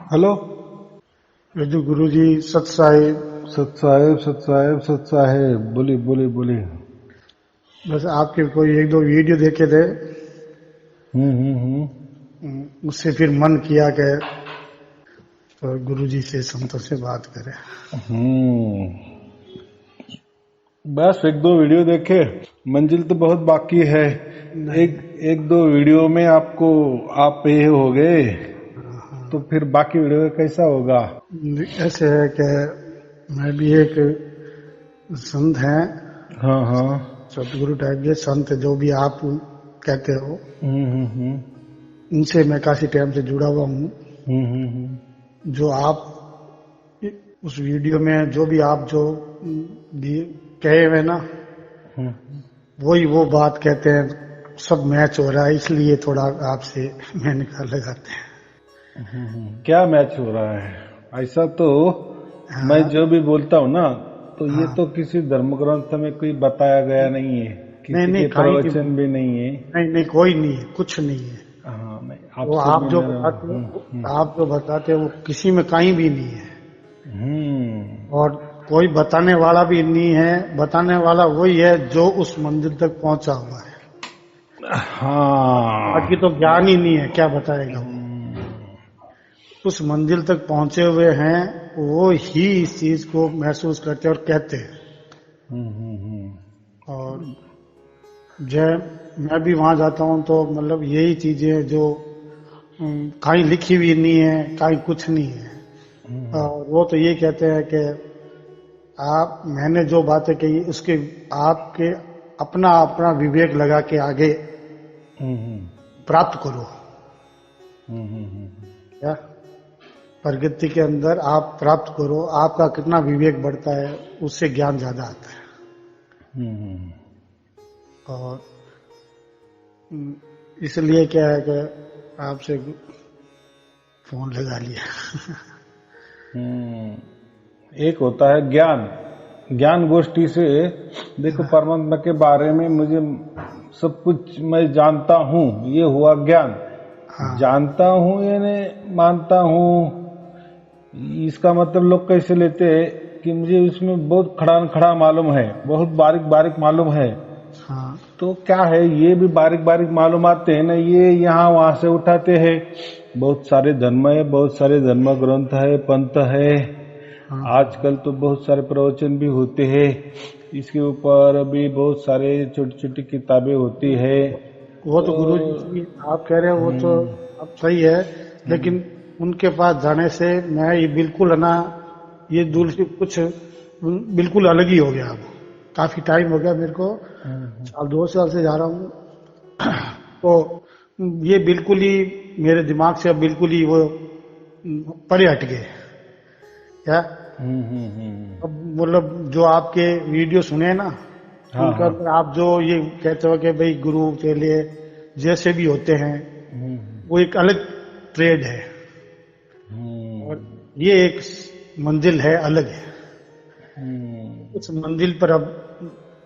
Hello. Yadu गुरु जी सत साहिब। सत साहेब, सत साहेब, सत साहेब। बोली बोली बोली। बस आपके कोई एक दो वीडियो देखे थे। हम्म। उससे फिर मन किया कि तो गुरु जी से संतों से बात करें। हम्म। बस एक दो वीडियो देखे, मंजिल तो बहुत बाकी है। नहीं। एक एक दो वीडियो में आपको आप पे हो गए तो फिर बाकी वीडियो में कैसा होगा? ऐसे है कि मैं भी एक संत हैं, हाँ हाँ। सतगुरु टाइप के संत जो भी आप कहते हो, हम्म। उनसे मैं काफी टाइम से जुड़ा हुआ हूँ। हम्म। जो आप उस वीडियो में जो भी आप जो कहे हुए ना, वही वो बात कहते हैं। सब मैच हो रहा है, इसलिए थोड़ा आपसे मैंने कहा लगाते हैं। क्या मैच हो रहा है ऐसा? तो मैं हाँ जो भी बोलता हूँ ना, तो ये हाँ। तो किसी धर्म ग्रंथ में कोई बताया गया नहीं है, नहीं किसी नहीं, के कहीं की प्रवचन भी नहीं है। नहीं नहीं, कोई नहीं है, कुछ नहीं है। हाँ, नहीं वो आपसे आप भी जो मेरा बताते हो, आप जो बताते हो वो किसी में कहीं भी नहीं है। हम्म। और कोई बताने वाला भी नहीं है। बताने वाला वही है जो उस मंजिल तक पहुंचा हुआ है। हाँ। बाकी तो ज्ञान ही नहीं है, क्या बताएगा वो। उस मंजिल तक पहुंचे हुए हैं, वो ही इस चीज को महसूस करते हैं और कहते हैं। हम्म। और जब मैं भी वहां जाता हूं तो मतलब यही चीजें जो कहीं लिखी हुई नहीं है, कहीं कुछ नहीं है। और वो तो ये कहते हैं कि आप मैंने जो बातें कही उसके आपके अपना अपना विवेक लगा के आगे प्राप्त करो। क्या प्रगति के अंदर आप प्राप्त करो, आपका कितना विवेक बढ़ता है उससे ज्ञान ज्यादा आता है। और इसलिए क्या है कि आपसे फोन लगा लिया। एक होता है ज्ञान, ज्ञान गोष्ठी से देखो परमात्मा के बारे में मुझे सब कुछ मैं जानता हूँ, ये हुआ ज्ञान। हाँ जानता हूँ यानी मानता हूँ, इसका मतलब लोग कैसे लेते हैं कि मुझे उसमें बहुत खड़ा खड़ा मालूम है, बहुत बारीक बारीक मालूम है। हाँ तो क्या है, ये भी बारीक बारीक मालूम आते हैं ना, ये यहाँ वहां से उठाते हैं। बहुत सारे धर्म है, बहुत सारे धर्म ग्रंथ है, पंथ है। हाँ। आजकल तो बहुत सारे प्रवचन भी होते हैं, इसके ऊपर भी बहुत सारे छोटी छोटी किताबें होती है। वो तो तो गुरु जी आप कह रहे हो वो तो अब सही है, लेकिन उनके पास जाने से मैं ये बिल्कुल है ना, ये दूर से कुछ बिल्कुल अलग ही हो गया। अब काफी टाइम हो गया मेरे को, साल 2 साल से जा रहा हूँ। तो ये बिल्कुल ही मेरे दिमाग से अब बिल्कुल ही वो परे हट गए। क्या अब मतलब जो आपके वीडियो सुने ना, हाँ उनका हाँ। अंदर आप जो ये कहते हो कि भाई गुरु के लिए जैसे भी होते हैं, वो एक अलग ट्रेड है। और ये एक मंजिल है, अलग है। उस मंजिल पर अब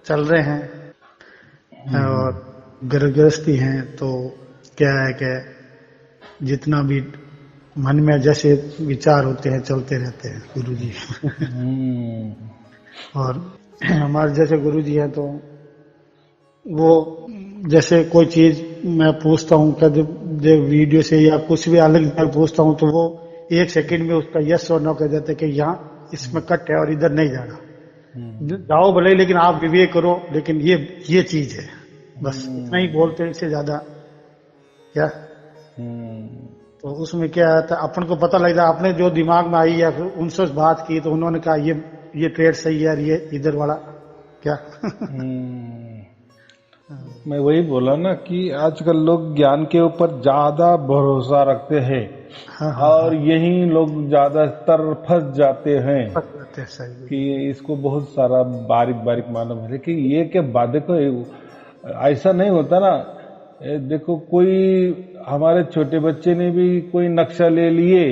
चल रहे हैं और गृहस्थी हैं। तो क्या है कि जितना भी मन में जैसे विचार होते हैं चलते रहते हैं गुरु जी। और हमारे जैसे गुरु जी हैं तो वो जैसे कोई चीज मैं पूछता हूँ कभी जब वीडियो से या कुछ भी अलग पूछता हूँ, तो वो 1 सेकंड में उसका यस और नो कह देते कि यहाँ इसमें कट है और इधर नहीं जाना। जाओ भले, लेकिन आप विवेक करो, लेकिन ये चीज है। बस इतना ही बोलते हैं, इससे ज्यादा क्या। तो उसमें क्या था, अपन को पता लग जाए, अपने जो दिमाग में आई या फिर उनसे बात की तो उन्होंने कहा ये ट्रेड सही है और ये इधर वाला क्या। मैं वही बोला ना कि आजकल लोग ज्ञान के ऊपर ज्यादा भरोसा रखते हैं, हाँ हाँ हाँ। और यही लोग ज्यादातर फंस जाते हैं फंस जाते हैं, सही कि है। इसको बहुत सारा बारीक बारीक मालूम है। लेकिन ये क्या बात, देखो ऐसा नहीं होता ना। देखो कोई हमारे छोटे बच्चे ने भी कोई नक्शा ले लिए,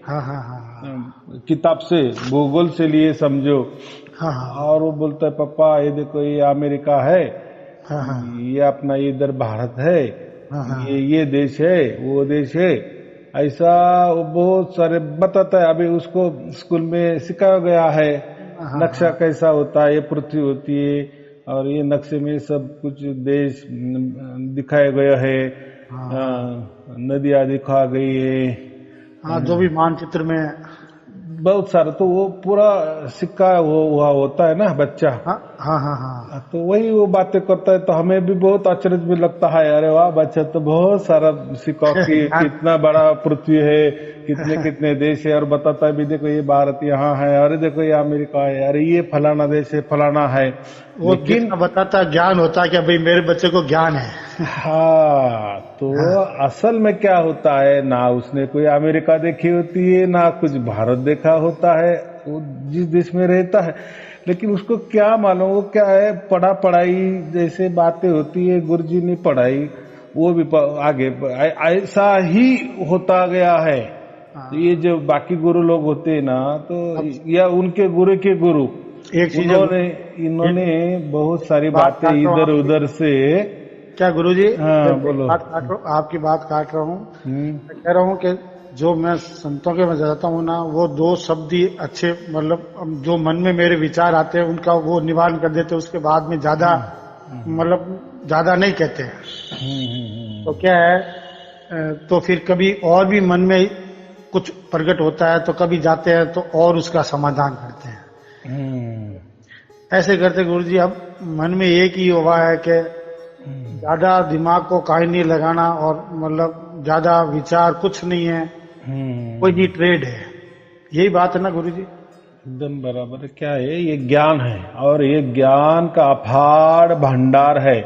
हाँ हाँ हाँ हाँ किताब से, भूगोल से लिए समझो, हाँ हाँ और वो बोलता है पापा ये देखो ये अमेरिका है, हाँ हाँ ये अपना इधर भारत है, हाँ हाँ ये देश है, वो देश है। ऐसा वो बहुत सारे बताता है। अभी उसको स्कूल में सिखाया गया है नक्शा कैसा होता है, ये पृथ्वी होती है और ये नक्शे में सब कुछ देश दिखाया गया है, नदियां दिखा गई है। हाँ, जो भी मानचित्र में। बहुत सारा तो वो पूरा सिक्का हुआ होता है ना बच्चा। हाँ हाँ हाँ हाँ। तो वही वो बातें करता है तो हमें भी बहुत आश्चर्य भी लगता है, अरे वाह बच्चा तो बहुत सारा सिक्का की कितना बड़ा पृथ्वी है, कितने कितने देश है, और बताता है भी देखो ये भारत यहाँ है, अरे देखो ये अमेरिका है, अरे ये फलाना देश है, फलाना है। वो लेकिन बताता ज्ञान होता है कि भाई मेरे बच्चे को ज्ञान है। हाँ, तो असल में क्या होता है ना, उसने कोई अमेरिका देखी होती है ना कुछ भारत देखा होता है, वो जिस देश में रहता है। लेकिन उसको क्या मालूम वो क्या है, पढ़ाई जैसे बातें होती है गुरुजी ने पढ़ाई वो भी आगे ऐसा ही होता गया है। तो ये जो बाकी गुरु लोग होते हैं ना, तो या उनके गुरु के गुरु, इन्होंने बहुत सारी बातें इधर उधर से। क्या गुरुजी? हाँ बोलो। आपकी बात काट रहा हूँ। मैं कह रहा हूँ कि जो मैं संतों के में जाता हूँ ना, वो दो शब्द ही अच्छे, मतलब जो मन में मेरे विचार आते हैं उनका वो निवारण कर देते, उसके बाद में ज्यादा मतलब ज्यादा नहीं कहते। तो क्या है, तो फिर कभी और भी मन में कुछ प्रकट होता है तो कभी जाते हैं तो और उसका समाधान करते हैं। ऐसे करते गुरुजी। अब मन में एक ही हुआ है कि ज्यादा दिमाग को काहे नहीं लगाना, और मतलब ज्यादा विचार कुछ नहीं है, कोई नहीं ट्रेड है। यही बात है ना गुरुजी? एकदम बराबर है। क्या है, ये ज्ञान है और ये ज्ञान का अपार भंडार है।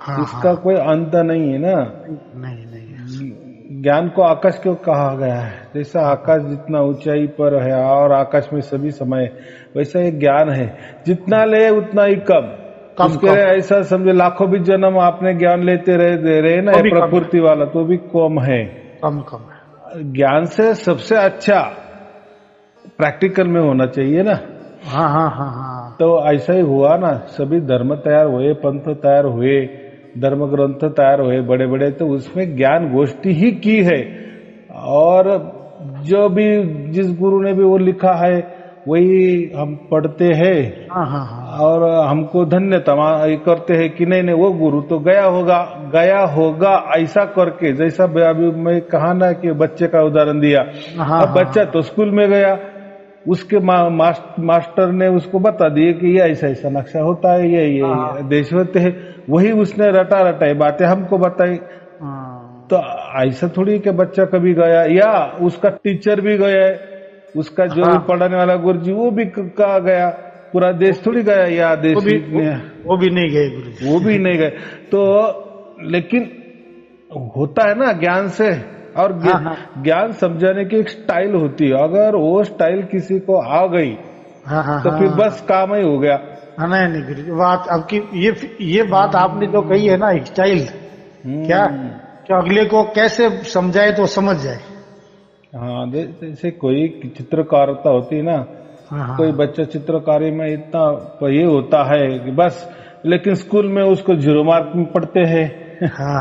हाँ, इसका कोई अंत नहीं है ना। नहीं नहीं है। ज्ञान को आकाश क्यों कहा गया है? जैसा आकाश जितना ऊंचाई पर है और आकाश में सभी समय, वैसा ये ज्ञान है, जितना ले उतना ही कम। उसके ऐसा समझे लाखों भी जन्म आपने ज्ञान लेते दे रहे ना, प्रकृति वाला तो भी कम है, कम है। ज्ञान से सबसे अच्छा प्रैक्टिकल में होना चाहिए ना। हाँ हाँ हाँ हाँ। तो ऐसा ही हुआ ना, सभी धर्म तैयार हुए, पंथ तैयार हुए, धर्म ग्रंथ तैयार हुए बड़े बड़े, तो उसमें ज्ञान गोष्ठी ही की है। और जो भी जिस गुरु ने भी वो लिखा है वही हम पढ़ते हैं। हाँ हाँ हाँ। और हमको धन्यता करते हैं कि नहीं नहीं वो गुरु तो गया होगा ऐसा करके। जैसा अभी मैं कहा ना कि बच्चे का उदाहरण दिया। अब बच्चा तो स्कूल में गया, उसके मास्टर ने उसको बता दिए कि ये ऐसा ऐसा नक्शा होता है, ये देश होते हैं, वही उसने रटाई बातें हमको बताई। तो ऐसा थोड़ी कि बच्चा कभी गया या उसका टीचर भी गया है, उसका जो भी पढ़ाने वाला गुरुजी वो भी कहा गया, पूरा देश थोड़ी गया, या देश वो भी नहीं गए गुरुजी, वो भी नहीं गए। तो लेकिन होता है ना ज्ञान से, और ज्ञान समझाने की एक स्टाइल होती है, अगर वो स्टाइल किसी को आ गई तो फिर बस काम ही हो गया। नहीं गुरुजी, बात आपकी ये बात आपने जो कही है ना, स्टाइल क्या अगले को कैसे समझाए तो समझ जाए। हाँ, जैसे कोई चित्रकारिता होती है ना, कोई बच्चा चित्रकारी में इतना ये होता है कि बस, लेकिन स्कूल में उसको 0 मार्क में पढ़ते हैं।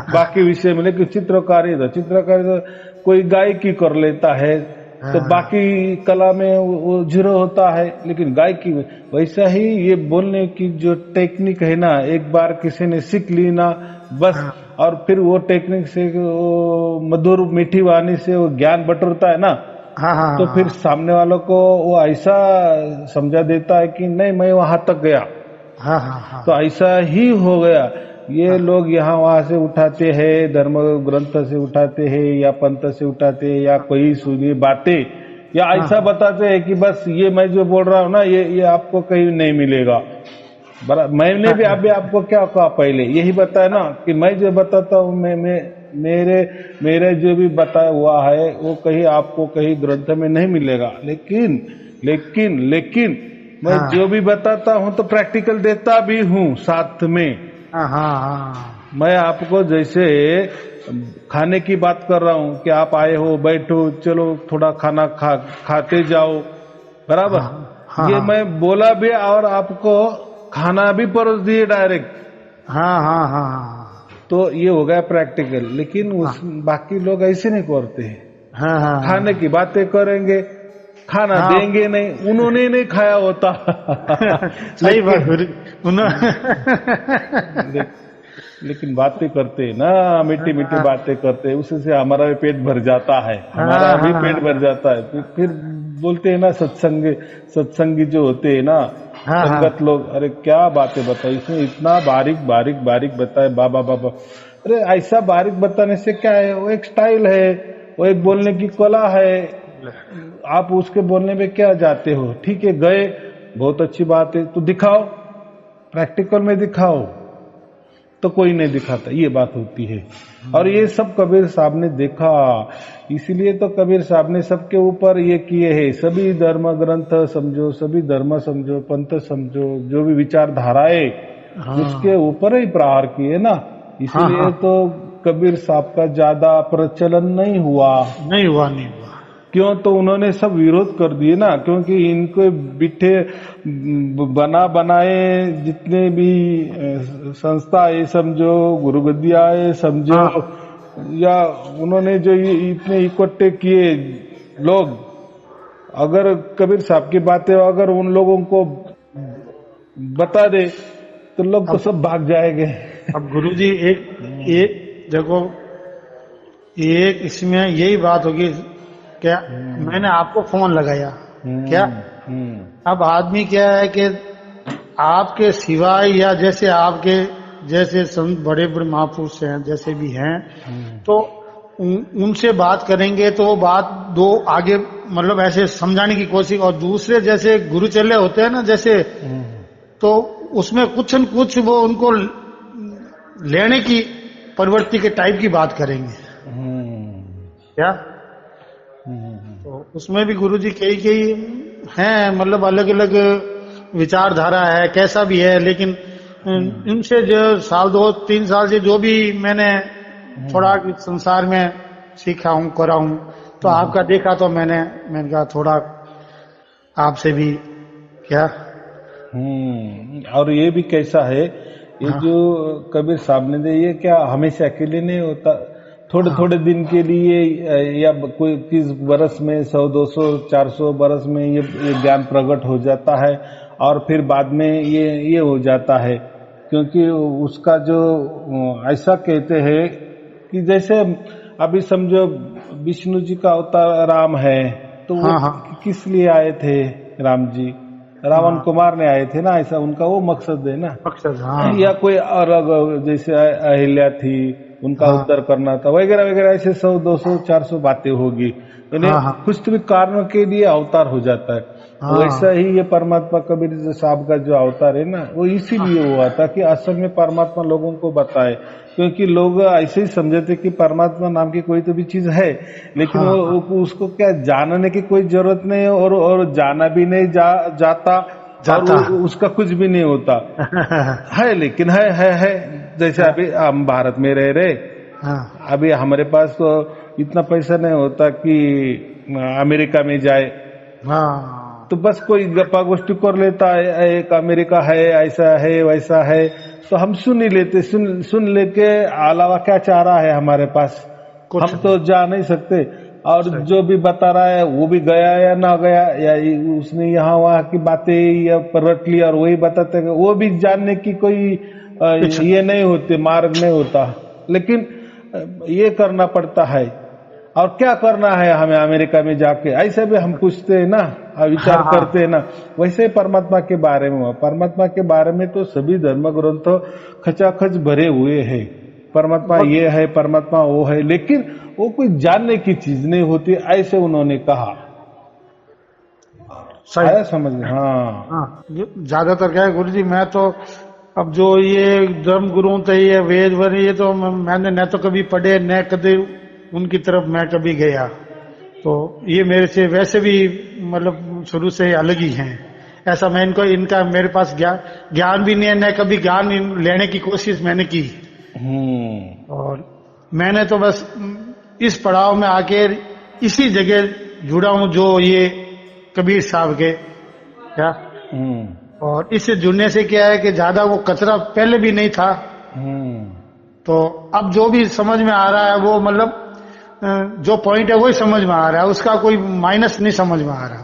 बाकी विषय में, लेकिन चित्रकारी कोई गायकी कर लेता है तो बाकी कला में वो 0 होता है, लेकिन गायकी में वैसा ही ये बोलने की जो टेक्निक है ना, एक बार किसी ने सीख ली ना बस, और फिर वो टेक्निक से वो मधुर मीठी वाणी से वो ज्ञान बटोरता है ना, तो फिर सामने वालों को वो ऐसा समझा देता है कि नहीं मैं वहां तक गया। तो ऐसा ही हो गया। ये लोग यहाँ वहां से उठाते हैं, धर्म ग्रंथ से उठाते हैं या पंथ से उठाते हैं, या कोई सुनी बातें, या ऐसा बताते हैं कि बस ये मैं जो बोल रहा हूँ ना, ये आपको कहीं नहीं मिलेगा। मैंने भी अभी आपको क्या कहा पहले, यही बताया ना कि मैं जो बताता हूँ, मेरे जो भी बताया हुआ है वो कहीं आपको कहीं ग्रंथ में नहीं मिलेगा। लेकिन मैं जो भी बताता हूँ तो प्रैक्टिकल देता भी हूँ साथ में। मैं आपको जैसे खाने की बात कर रहा हूँ कि आप आए हो, बैठो, चलो थोड़ा खाना खाते जाओ, बराबर। ये मैं बोला भी और आपको खाना भी परोस दिए डायरेक्ट। तो ये हो गया प्रैक्टिकल। लेकिन बाकी लोग ऐसे नहीं करते हैं। हाँ हाँ खाने की बातें करेंगे, खाना देंगे नहीं, उन्होंने नहीं खाया होता। सही बात लेकिन बातें करते हैं ना, मीठी मीठी बातें करते हैं, उससे हमारा भी पेट भर जाता है, हमारा भी पेट भर जाता है। फिर बोलते हैं ना सत्संगी जो होते हैं ना, संगत लोग, अरे क्या बातें बताई इसने, इतना बारीक बारीक बारीक बताए बाबा बाबा। अरे ऐसा बारीक बताने से क्या है, वो एक स्टाइल है, वो एक बोलने की कला है। आप उसके बोलने में क्या जाते हो? ठीक है, गए, बहुत अच्छी बात है, तो दिखाओ, प्रैक्टिकल में दिखाओ। तो कोई नहीं दिखाता, ये बात होती है। और ये सब कबीर साहब ने देखा, इसीलिए तो कबीर साहब ने सबके ऊपर ये किए हैं, सभी धर्म ग्रंथ समझो, सभी धर्म समझो, पंथ समझो, जो भी विचारधाराएं, उसके ऊपर ही प्रहार किए ना। इसीलिए तो कबीर साहब का ज्यादा प्रचलन नहीं हुआ। क्यों? तो उन्होंने सब विरोध कर दिए ना, क्योंकि इनको बिठे बनाए जितने भी संस्था है समझो, गुरुगद्दिया है समझो, या उन्होंने जो इतने इकट्ठे किए लोग, अगर कबीर साहब की बातें अगर उन लोगों को बता दे तो लोग तो सब भाग जाएंगे। अब गुरुजी एक देखो, एक इसमें यही बात होगी क्या, मैंने आपको फोन लगाया क्या, अब आदमी क्या है कि आपके सिवाय या जैसे आपके जैसे संत बड़े बड़े महापुरुष हैं जैसे भी हैं, तो उनसे बात करेंगे तो वो बात दो आगे मतलब ऐसे समझाने की कोशिश, और दूसरे जैसे गुरु चेले होते हैं ना जैसे, तो उसमें कुछ न कुछ वो उनको लेने की प्रवृत्ति के टाइप की बात करेंगे क्या। तो उसमें भी गुरुजी कई हैं, मतलब अलग अलग विचारधारा है, कैसा भी है, लेकिन इनसे जो साल 2-3 साल से जो भी मैंने थोड़ा संसार में सीखा हूँ करा हूँ, तो आपका देखा तो मैंने कहा थोड़ा आपसे भी क्या। और ये भी कैसा है, ये जो कबीर साहब ने दे, ये क्या हमेशा अकेले नहीं होता, थोड़े थोड़े दिन के लिए, या कोई 30 बरस में 100-200-400 बरस में ये ज्ञान प्रकट हो जाता है, और फिर बाद में ये हो जाता है। क्योंकि उसका जो ऐसा कहते हैं कि जैसे अभी समझो विष्णु जी का अवतार राम है, तो वो किस लिए आए थे? राम जी रावण कुमार ने आए थे ना, ऐसा उनका वो मकसद है ना, मकसद। या कोई अलग जैसे अहिल्या थी, उनका उद्धार करना था, वगैरह वगैरह, ऐसे 100-200-400 बातें होगी, कुछ भी कारणों के लिए अवतार हो जाता है। वैसा ही ये परमात्मा कबीर साहब का जो अवतार है ना, वो इसीलिए हुआ था कि असल में परमात्मा लोगों को बताए, क्योंकि लोग ऐसे ही समझे थे कि परमात्मा नाम की कोई तो भी चीज है, लेकिन वो उसको क्या जानने की कोई जरूरत नहीं, और जाना भी नहीं जाता, और उसका कुछ भी नहीं होता है, लेकिन है जैसे अभी हम भारत में रह रहे, अभी हमारे पास तो इतना पैसा नहीं होता कि अमेरिका में जाए, तो बस कोई गप्पा गोष्ठी कर लेता है, एक अमेरिका है, ऐसा है वैसा है, तो हम सुन ही लेते, सुन लेके अलावा क्या चाह रहा है हमारे पास, हम तो जा नहीं सकते। और जो भी बता रहा है वो भी गया या ना गया, या उसने यहाँ वहाँ की बातें या रट ली और वही बताते, वो भी जानने की कोई ये नहीं होती, मार्ग नहीं होता। लेकिन ये करना पड़ता है, और क्या करना है हमें अमेरिका में जाके, ऐसे भी हम पूछते हैं ना, विचार करते हैं ना। वैसे ही परमात्मा के बारे में, परमात्मा के बारे में तो सभी धर्म ग्रंथ खचाखच भरे हुए हैं, परमात्मा ये है, परमात्मा वो है, लेकिन वो कोई जानने की चीज नहीं होती, ऐसे उन्होंने कहा। सही समझ में? हाँ, ज्यादातर क्या है गुरुजी, मैं तो अब जो ये धर्म गुरुओं थे, ये वेद वर, ये तो मैंने न तो कभी पढ़े न कभी उनकी तरफ मैं कभी गया, तो ये मेरे से वैसे भी मतलब शुरू से अलग ही हैं। ऐसा मैं इनका मेरे पास ज्ञान भी नहीं है, न कभी ज्ञान लेने की कोशिश मैंने की। और मैंने तो बस इस पड़ाव में आके इसी जगह जुड़ा हूं जो ये कबीर साहब के क्या। और इससे जुड़ने से क्या है कि ज्यादा वो कचरा पहले भी नहीं था, तो अब जो भी समझ में आ रहा है वो मतलब जो पॉइंट है वही समझ में आ रहा है, उसका कोई माइनस नहीं समझ में आ रहा।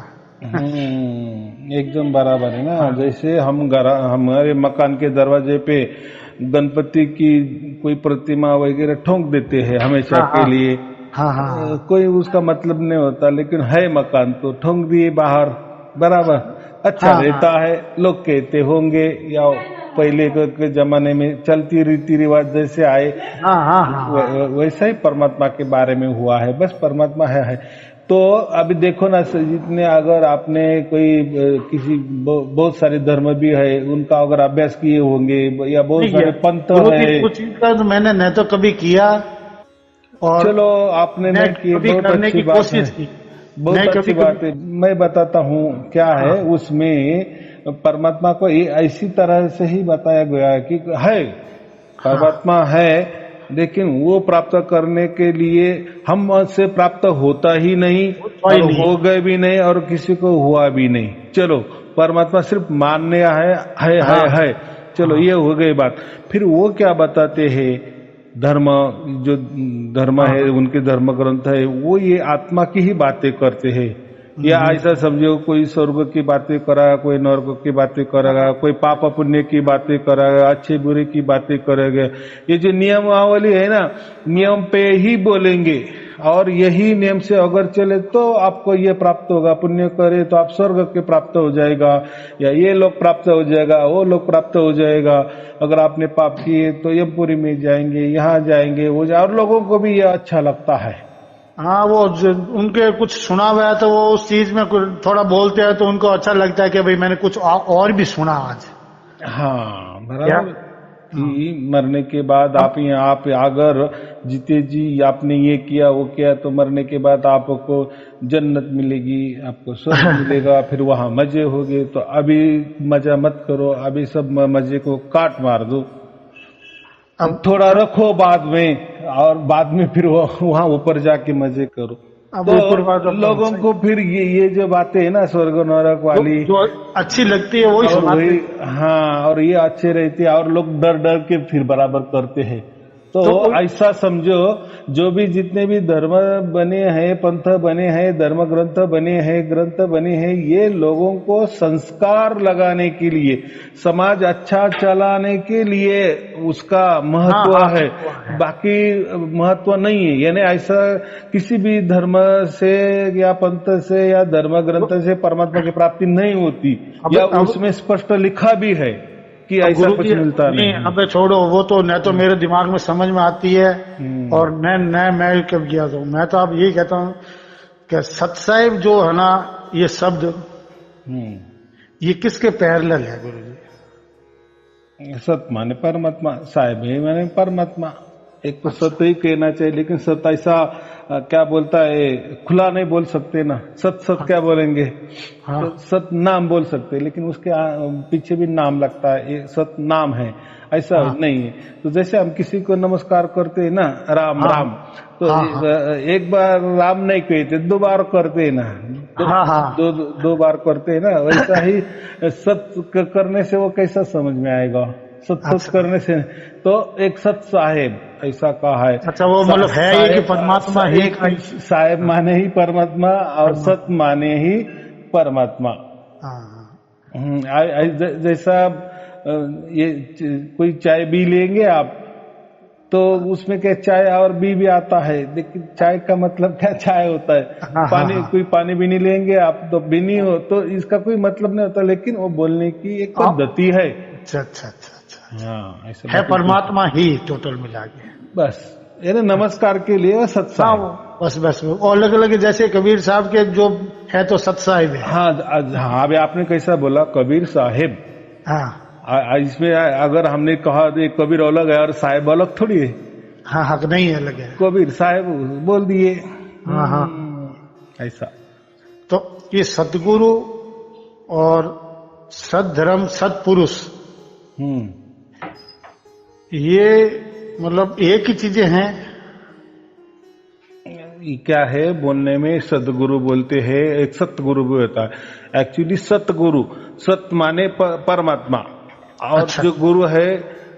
एकदम बराबर है ना। जैसे हमारे मकान के दरवाजे पे गणपति की कोई प्रतिमा वगैरह ठोक देते हैं हमेशा के लिए। हाँ। कोई उसका मतलब नहीं होता, लेकिन है मकान तो ठोक दिए बाहर, बराबर अच्छा रहता है। लोग कहते होंगे, या पहले के जमाने में चलती रीति रिवाज जैसे आए, वैसा ही परमात्मा के बारे में हुआ है। बस परमात्मा है। तो अभी देखो ना, जितने अगर आपने कोई किसी बहुत सारे धर्म भी है, उनका अगर अभ्यास किए होंगे, या बहुत सारे पंथ है। कुछ का तो मैंने न तो कभी किया, और चलो आपने नहीं किए, बहुत अच्छी बात है, बहुत अच्छी बात है। मैं बताता हूँ क्या है उसमें। परमात्मा को ऐसी तरह से ही बताया गया है कि है परमात्मा है, लेकिन वो प्राप्त करने के लिए हम से प्राप्त होता ही नहीं, और हो गए भी नहीं, और किसी को हुआ भी नहीं। चलो परमात्मा सिर्फ मानने है। चलो ये हो गई बात। फिर वो क्या बताते हैं, धर्म जो धर्म है, उनके धर्म ग्रंथ है, वो ये आत्मा की ही बातें करते हैं। या ऐसा समझो, कोई स्वर्ग की बातें करेगा, कोई नरक की बातें करेगा, कोई पाप पुण्य की बातें करेगा, अच्छे बुरे की बातें करेगा। ये जो नियमावली है ना, नियम पे ही बोलेंगे, और यही नियम से अगर चले तो आपको ये प्राप्त होगा। पुण्य करे तो आप स्वर्ग के प्राप्त हो जाएगा, या ये लोग प्राप्त हो जाएगा, वो लोग प्राप्त हो जाएगा। अगर आपने पाप किए तो यमपुरी में जाएंगे, यहाँ जाएंगे, वो और लोगों को भी ये अच्छा लगता है। हाँ, वो उनके कुछ सुना हुआ है तो वो उस चीज में थोड़ा बोलते हैं तो उनको अच्छा लगता है कि भाई मैंने कुछ और भी सुना आज। हाँ बराबर। कि मरने के बाद आप अगर जीते जी आपने ये किया वो किया, तो मरने के बाद आपको जन्नत मिलेगी, आपको स्वर्ग मिलेगा, फिर वहां मजे होंगे। तो अभी मजा मत करो, अभी सब मजे को काट मार दो, अब थोड़ा रखो बाद में, और बाद में फिर वहां ऊपर जाके मजे करो। तो लोगों को फिर ये जो बातें है ना, स्वर्ग नरक वाली, जो अच्छी लगती है वही सुनाते हैं। हाँ, और ये अच्छे रहती है, और लोग डर डर के फिर बराबर करते हैं। तो ऐसा समझो, जो भी जितने भी धर्म बने हैं, पंथ बने हैं, धर्म ग्रंथ बने हैं, ये लोगों को संस्कार लगाने के लिए, समाज अच्छा चलाने के लिए उसका महत्व है। बाकी महत्व नहीं है। यानी ऐसा किसी भी धर्म से या पंथ से या धर्म ग्रंथ से परमात्मा की प्राप्ति नहीं होती, या उसमें स्पष्ट लिखा भी है कि ऐसा कुछ मिलता नहीं। अबे छोड़ो, वो तो न तो मेरे दिमाग में समझ में आती है, और न मैं कब किया। तो मैं तो अब यही कहता हूँ कि सत्साहिब जो है ना, ये शब्द ये किसके पैरेलल है गुरु जी? सत माने परमात्मा, साहिब है माने परमात्मा। एक तो सत्य ही कहना चाहिए, लेकिन सत्य ऐसा क्या बोलता है, खुला नहीं बोल सकते ना। सत क्या बोलेंगे? तो सत नाम बोल सकते, लेकिन उसके पीछे भी नाम लगता है, ये सत नाम है, ऐसा नहीं है। तो जैसे हम किसी को नमस्कार करते हैं ना, राम राम, तो एक बार राम नहीं कहते, 2 बार करते हैं ना, दो बार करते हैं ना। वैसा ही सत करने से वो कैसा समझ में आएगा? सत करने से तो एक सत साहेब ऐसा कहा है। अच्छा, वो मतलब है ये कि परमात्मा ही साहेब माने ही परमात्मा, और सत माने ही परमात्मा। जैसा ये कोई चाय भी लेंगे आप, तो उसमें क्या चाय और भी आता है, लेकिन चाय का मतलब क्या चाय होता है? पानी, कोई पानी भी नहीं लेंगे आप तो भी नहीं हो, तो इसका कोई मतलब नहीं होता, लेकिन वो बोलने की एक पद्धति है। अच्छा। हाँ, ऐसा है परमात्मा ही टोटल मिला के, बस यानी नमस्कार के लिए सत्साहिब, बस और अलग अलग, जैसे कबीर साहब के जो है तो सत्साहिब है। हाँ, अभी आपने कैसा बोला कबीर साहिब? हाँ, इसमें अगर हमने कहा कबीर अलग है और साहिब अलग थोड़ी है। हाँ, नहीं अलग है, कबीर साहिब बोल दिए। हाँ, ऐसा। तो ये सतगुरु और सद्धर्म सत्पुरुष, ये मतलब एक ही चीजें हैं? क्या है बोलने में, सदगुरु बोलते हैं, एक सतगुरु भी होता है। एक्चुअली सतगुरु, सत माने परमात्मा, और जो गुरु है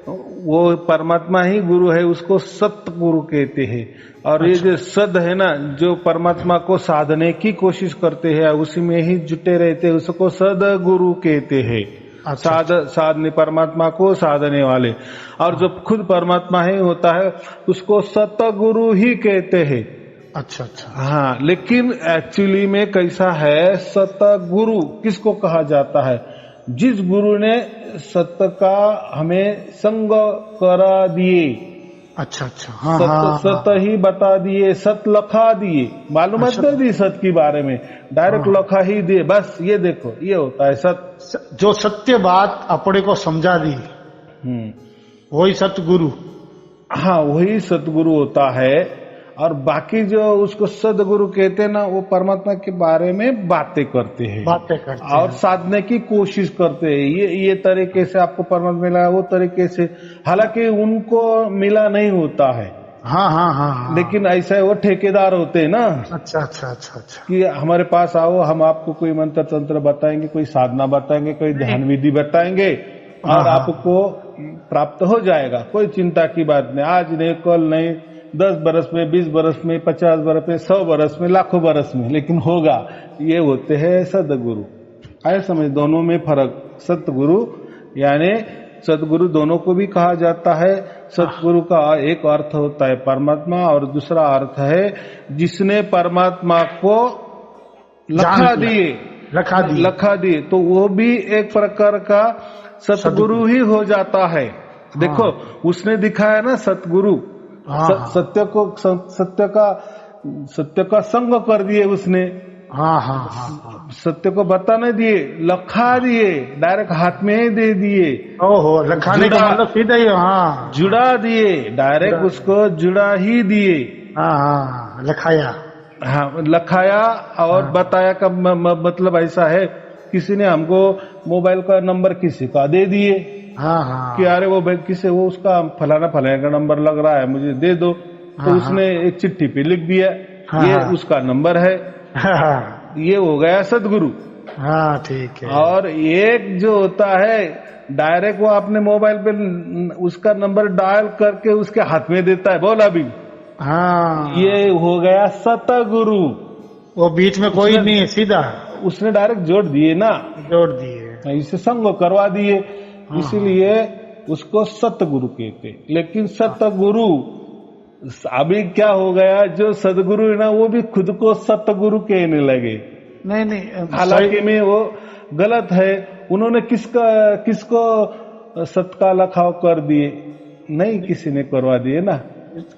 वो परमात्मा ही गुरु है, उसको सत गुरु कहते हैं। और ये जो सद है ना, जो परमात्मा को साधने की कोशिश करते हैं, उसी में ही जुटे रहते हैं, उसको सद गुरु कहते हैं। साधने परमात्मा को साधने वाले। और जो खुद परमात्मा ही होता है उसको सतगुरु ही कहते हैं। अच्छा अच्छा। हाँ, लेकिन एक्चुअली में कैसा है, सतगुरु किसको कहा जाता है? जिस गुरु ने सत्य का हमें संग करा दिए। अच्छा अच्छा। हाँ, सत ही बता दिए, सत लखा दिए, मालूमात नहीं दी सत के बारे में, डायरेक्ट लखा ही दिए। बस ये देखो, ये होता है सत। जो सत्य बात अपने को समझा दी, वही सतगुरु। हाँ, वही सतगुरु होता है। और बाकी जो उसको सदगुरु कहते हैं ना, वो परमात्मा के बारे में बातें करते हैं और साधने की कोशिश करते हैं। ये तरीके से आपको परमात्मा मिला, वो तरीके से, हालांकि उनको मिला नहीं होता है। हाँ हाँ हाँ। लेकिन ऐसा वो ठेकेदार होते हैं ना। अच्छा अच्छा अच्छा अच्छा। कि हमारे पास आओ, हम आपको कोई मंत्र तंत्र बताएंगे, कोई साधना बताएंगे, कोई ध्यान विधि बताएंगे और आपको प्राप्त हो जाएगा। कोई चिंता की बात नहीं, आज नहीं, कल नहीं, 10 बरस में, 20 बरस में, 50 बरस में, 100 बरस में, लाखों बरस में, लेकिन होगा। ये होते हैं सदगुरु। आए समझ, दोनों में फर्क। सतगुरु यानी सदगुरु दोनों को भी कहा जाता है। सतगुरु का एक अर्थ होता है परमात्मा और दूसरा अर्थ है जिसने परमात्मा को लखा दिए, तो वो भी एक प्रकार का सतगुरु ही हो जाता है। देखो, उसने दिखाया ना सतगुरु, सत्य का संग कर दिए उसने। हाँ हाँ हाँ। सत्य को बता नहीं दिए, लखा दिए, डायरेक्ट हाथ में ही दे दिए। ओहो, लखाने का मतलब सीधा ही। हाँ, जुड़ा दिए, डायरेक्ट उसको जुड़ा ही दिए। हाँ हाँ, लखाया। हाँ, लखाया और बताया का मतलब ऐसा है, किसी ने हमको मोबाइल का नंबर किसी का दे दिए। हाँ हाँ। कि अरे वो व्यक्ति से वो उसका फलाना का नंबर लग रहा है, मुझे दे दो। तो उसने एक चिट्ठी पे लिख दिया, ये उसका नंबर है। ये हो गया सदगुरु। हाँ, ठीक है। और एक जो होता है डायरेक्ट वो अपने मोबाइल पे उसका नंबर डायल करके उसके हाथ में देता है, बोला भी। हाँ, ये हो गया सतगुरु। वो बीच में कोई नहीं है, सीधा उसने डायरेक्ट जोड़ दिए ना, जोड़ दिए, इसे संग करवा दिए। इसीलिए उसको सतगुरु कहते। लेकिन सतगुरु अभी क्या हो गया, जो सदगुरु है ना, वो भी खुद को सतगुरु कहने लगे। नहीं, हालांकि में वो गलत है। उन्होंने किसको सत का लखाव कर दिए? नहीं, किसी ने करवा दिए ना,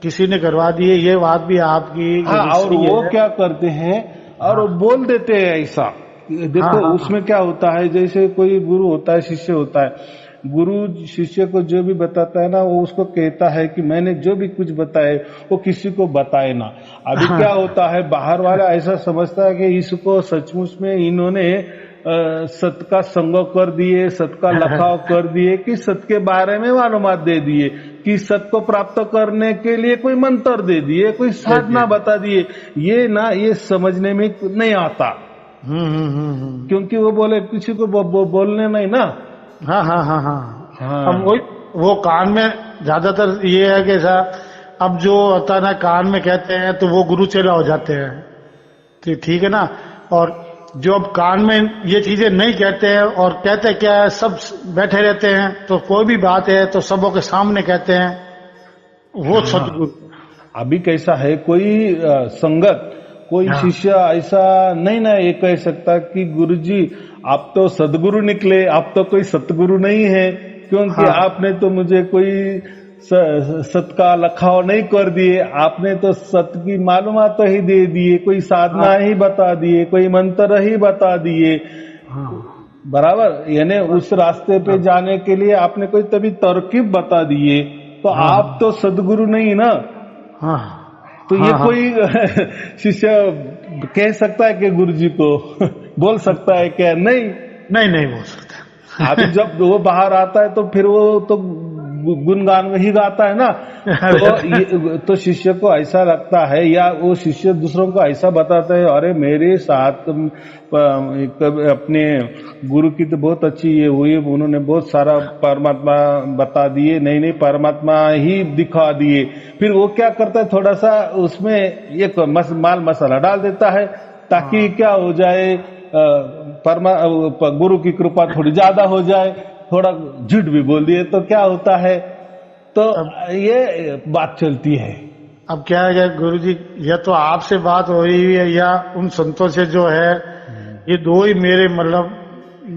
किसी ने करवा दिए। ये बात भी आपकी। हाँ, और वो क्या करते हैं और वो बोल देते हैं ऐसा। देखो, उसमें क्या होता है, जैसे कोई गुरु होता है, शिष्य होता है। गुरु शिष्य को जो भी बताता है ना, वो उसको कहता है कि मैंने जो भी कुछ बताया वो किसी को बताए ना। अभी क्या होता है, बाहर वाला ऐसा समझता है कि इसको सचमुच में इन्होंने सत का संग कर दिए, सत का लखाव कर दिए, कि सत के बारे में मालूमात दे दिए, कि सत को प्राप्त करने के लिए कोई मंत्र दे दिए, कोई साधना बता दिए। ये ना, ये समझने में नहीं आता। क्योंकि वो बोले किसी को बोलने नहीं ना। हाँ हाँ हाँ हाँ। अब वो कान में ज्यादातर ये है कि अब जो होता है ना, कान में कहते हैं तो वो गुरु चेला हो जाते हैं, तो ठीक है ना। और जो अब कान में ये चीजें नहीं कहते हैं और कहते क्या है, सब बैठे रहते हैं, तो कोई भी बात है तो सबों के सामने कहते हैं, वो सतगुरु। अभी कैसा है, कोई संगत, कोई शिष्य ऐसा नहीं ना ये कह सकता कि गुरुजी आप तो सदगुरु निकले, आप तो कोई सतगुरु नहीं है, क्योंकि आपने तो मुझे कोई सत का लखाव नहीं कर दिए, आपने तो सत की मालूमात ही दे दिए, कोई साधना ही बता दिए, कोई मंत्र ही बता दिए। बराबर, यानी उस रास्ते पे जाने के लिए आपने कोई तभी तरकीब बता दिए, तो आप तो सदगुरु नहीं ना। तो ये कोई शिष्य कह सकता है कि गुरुजी को बोल सकता है क्या? नहीं बोल सकता। अभी जब वो बाहर आता है तो फिर वो तो गुणगान ही गाता है ना, तो शिष्य को ऐसा लगता है, या वो शिष्य दूसरों को ऐसा बताता है, अरे मेरे साथ अपने गुरु की तो बहुत अच्छी ये हुई, उन्होंने बहुत सारा परमात्मा बता दिए, नहीं परमात्मा ही दिखा दिए। फिर वो क्या करता है, थोड़ा सा उसमें एक माल मसाला डाल देता है, ताकि क्या हो जाए, गुरु की कृपा थोड़ी ज्यादा हो जाए, थोड़ा झूठ भी बोल दिए तो क्या होता है, तो ये बात चलती है। अब क्या है गुरु जी, या तो आपसे बात हो रही है या उन संतों से जो है, ये दो ही मेरे मतलब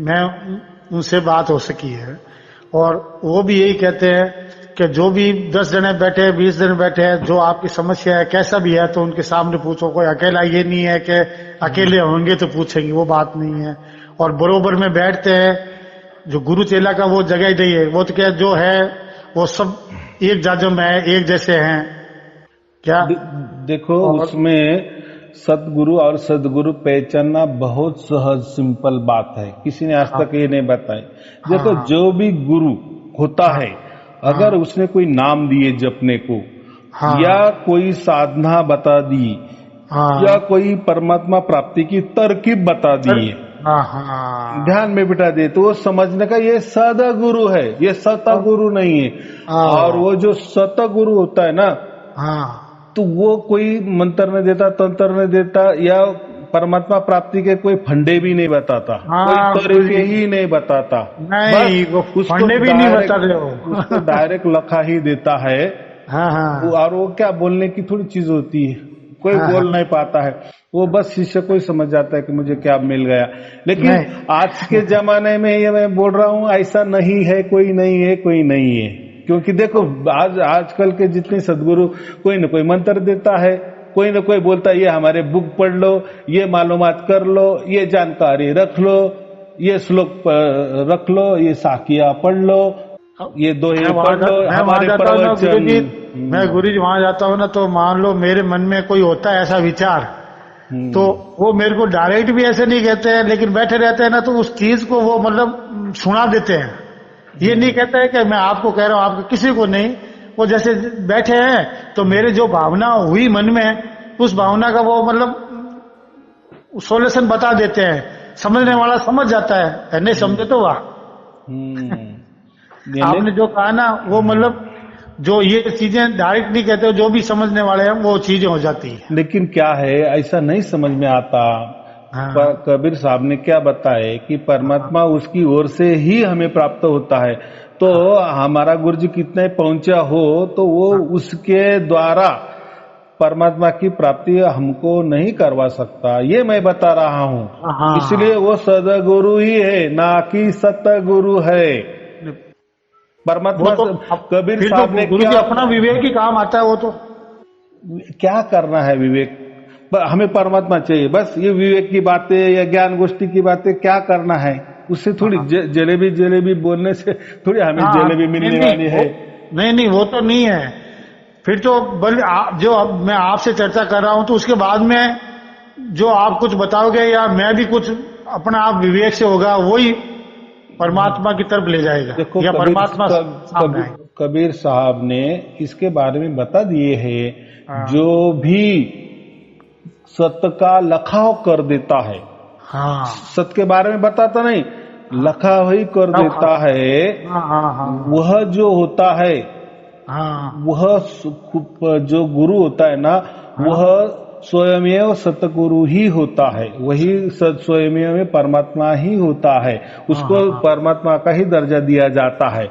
मैं उनसे बात हो सकी है। और वो भी यही कहते हैं कि जो भी 10 जने बैठे हैं, 20 जने बैठे हैं, जो आपकी समस्या है कैसा भी है तो उनके सामने पूछो। कोई अकेला ये नहीं है कि अकेले होंगे तो पूछेंगे, वो बात नहीं है। और बरोबर में बैठते हैं, जो गुरु चेला का वो जगह ही नहीं है, वो तो क्या जो है वो सब एक जाजों में है, एक जैसे हैं क्या। देखो उसमें सतगुरु और सदगुरु पहचानना बहुत सहज सिंपल बात है, किसी ने आज तक ये नहीं बताया। देखो जो भी गुरु होता है, अगर उसने कोई नाम दिए जपने को, या कोई साधना बता दी, या कोई परमात्मा प्राप्ति की तरकीब बता दी, ध्यान में बिठा दे, तो वो समझने का ये सदगुरु है, ये सतगुरु नहीं है। और वो जो सतगुरु होता है ना, तो वो कोई मंत्र नहीं देता, तंत्र नहीं देता, या परमात्मा प्राप्ति के कोई फंडे भी नहीं बताता, कोई तरीके ही नहीं बताता, नहीं वो फंडे भी नहीं बताते, उसको डायरेक्ट लखा ही देता है। और वो क्या बोलने की थोड़ी चीज होती है, कोई बोल नहीं पाता है, वो बस शिष्य को ही समझ जाता है कि मुझे क्या मिल गया। लेकिन आज के जमाने में ये मैं बोल रहा हूँ, ऐसा नहीं है, कोई नहीं है, कोई नहीं है। क्योंकि देखो आजकल के जितने सदगुरु कोई न कोई मंत्र देता है, कोई न कोई बोलता है ये हमारे बुक पढ़ लो, ये मालूमात कर लो, ये जानकारी रख लो, ये श्लोक रख लो, ये साकिया पढ़ लो, ये दोहे पढ़ लो, हमारे प्रवचन। मैं गुरु जी वहां जाता हूँ ना, तो मान लो मेरे मन में कोई होता है ऐसा विचार, तो वो मेरे को डायरेक्ट भी ऐसे नहीं कहते हैं, लेकिन बैठे रहते हैं ना, तो उस चीज को वो मतलब सुना देते हैं। ये नहीं कहते हैं कि मैं आपको कह रहा हूँ, आपको किसी को नहीं, वो जैसे बैठे हैं तो मेरे जो भावना हुई मन में, उस भावना का वो मतलब सोल्यूशन बता देते हैं, समझने वाला समझ जाता है, नहीं समझे तो वाह। आपने जो कहा ना, वो मतलब जो ये चीजें डायरेक्ट नहीं कहते, जो भी समझने वाले हैं वो चीजें हो जाती है। लेकिन क्या है, ऐसा नहीं समझ में आता। कबीर साहब ने क्या बताया कि परमात्मा उसकी ओर से ही हमें प्राप्त होता है, तो हमारा गुरु जी कितने पहुंचा हो तो वो उसके द्वारा परमात्मा की प्राप्ति हमको नहीं करवा सकता, ये मैं बता रहा हूँ। इसलिए वो सदगुरु ही है, ना कि सतगुरु है। परमात्मा कबीर साहब ने गुरु जी अपना विवेक ही काम आता है, वो तो क्या करना है विवेक, हमें परमात्मा चाहिए बस। ये विवेक की बातें या ज्ञान गोष्ठी की बातें क्या करना है, उससे थोड़ी जलेबी बोलने से थोड़ी हमें जलेबी मिलने वाली है। नहीं वो तो नहीं है। फिर तो जो अब मैं आपसे चर्चा कर रहा हूं, तो उसके बाद में जो आप कुछ बताओगे या मैं भी कुछ अपना आप विवेक से होगा, वही परमात्मा की तरफ ले जाएगा। देखो या परमात्मा कबीर साहब ने इसके बारे में बता दिए हैं, जो भी सत्य का लखाव कर देता है, सत्य के बारे में बताता नहीं, लखाव ही कर देता है, वह जो होता है, वह जो गुरु होता है ना, वह स्वयमेव सतगुरु ही होता है, वही स्वयमेव परमात्मा ही होता है, उसको परमात्मा का ही दर्जा दिया जाता है।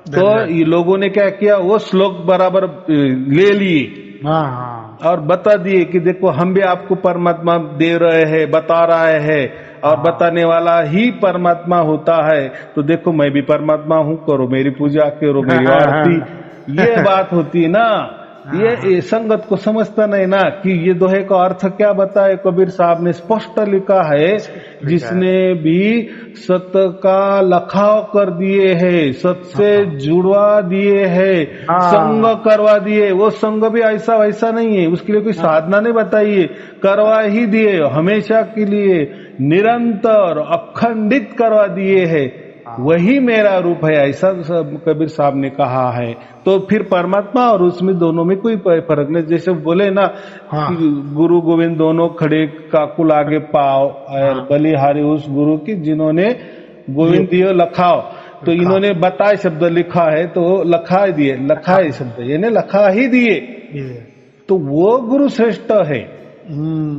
तो ये लोगों ने क्या किया, वो श्लोक बराबर ले लिए और बता दिए कि देखो हम भी आपको परमात्मा दे रहे हैं, बता रहे हैं, और बताने वाला ही परमात्मा होता है, तो देखो मैं भी परमात्मा हूँ, करो मेरी पूजा, करो मेरी आरती। ये बात होती है ना, ये संगत को समझता नहीं ना कि ये दोहे का अर्थ क्या बताए। कबीर साहब ने स्पष्ट लिखा है, जिसने भी सत्य का लखाव कर दिए है, सत्य से जुड़वा दिए है, संग करवा दिए, वो संग भी ऐसा वैसा नहीं है, उसके लिए कोई साधना नहीं बताई है, करवा ही दिए, हमेशा के लिए निरंतर अखंडित करवा दिए है। वही मेरा रूप है, ऐसा कबीर साहब ने कहा है। तो फिर परमात्मा और उसमें दोनों में कोई फर्क नहीं। जैसे बोले ना कि गुरु गोविंद दोनों खड़े काकुल आगे पाओ, और बलिहारी उस गुरु की जिन्होंने गोविंद दियो लखाओ। तो इन्होंने बताए शब्द लिखा है, तो लखा दिए, लखा है शब्द, यानी लखा ही दिए। तो वो गुरु श्रेष्ठ है,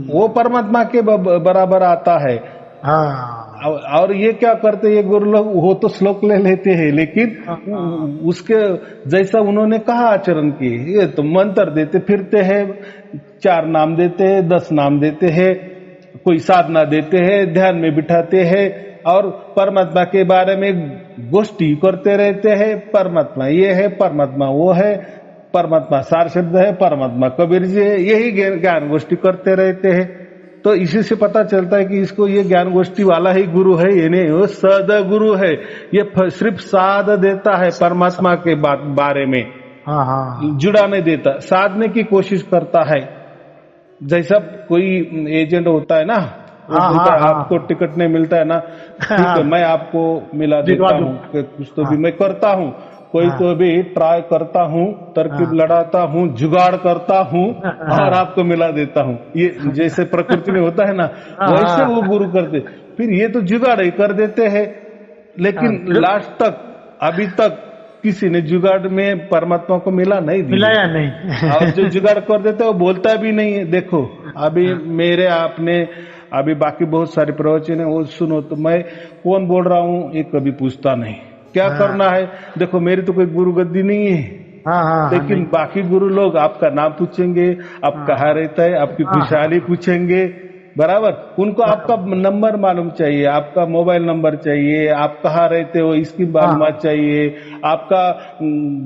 वो परमात्मा के बराबर आता है। और ये क्या करते ये गुरु लोग, वो तो श्लोक ले लेते हैं, लेकिन उसके जैसा उन्होंने कहा आचरण किए। ये तो मंत्र देते फिरते हैं, 4 नाम देते हैं, 10 नाम देते हैं, कोई साधना देते हैं, ध्यान में बिठाते हैं, और परमात्मा के बारे में गोष्ठी करते रहते हैं। परमात्मा ये है, परमात्मा वो है, परमात्मा सार शब्द है, परमात्मा कबीर जी है, यही ज्ञान गोष्ठी करते रहते हैं। तो इसी से पता चलता है कि इसको ये ज्ञान गोष्ठी वाला ही गुरु है, ये नहीं वो सद गुरु है। ये सिर्फ साध देता है परमात्मा के बारे में, जुड़ा नहीं देता, साधने की कोशिश करता है। जैसा कोई एजेंट होता है ना, आपको टिकट नहीं मिलता है ना, ठीक है मैं आपको मिला देता हूँ, कुछ तो भी मैं करता हूँ, कोई तो भी ट्राई करता हूँ, तरकीब लड़ाता हूँ, जुगाड़ करता हूँ और आपको मिला देता हूँ। ये जैसे प्रकृति में होता है ना, वैसे वो गुरु करते। फिर ये तो जुगाड़ ही कर देते हैं, लेकिन लास्ट तक अभी तक किसी ने जुगाड़ में परमात्मा को मिलाया नहीं। और जो जुगाड़ कर देते वो बोलता भी नहीं है। देखो अभी मेरे आपने अभी बाकी बहुत सारे प्रवचन है, वो सुनो तो मैं कौन बोल रहा हूँ ये कभी पूछता नहीं, क्या करना है। देखो मेरी तो कोई गुरु गद्दी नहीं है, लेकिन बाकी गुरु लोग आपका नाम पूछेंगे, आप कहाँ रहता है, आपकी खुशहाली पूछेंगे, बराबर। उनको आपका नंबर मालूम चाहिए, आपका मोबाइल नंबर चाहिए, आप कहाँ रहते हो इसकी मालूमात चाहिए, आपका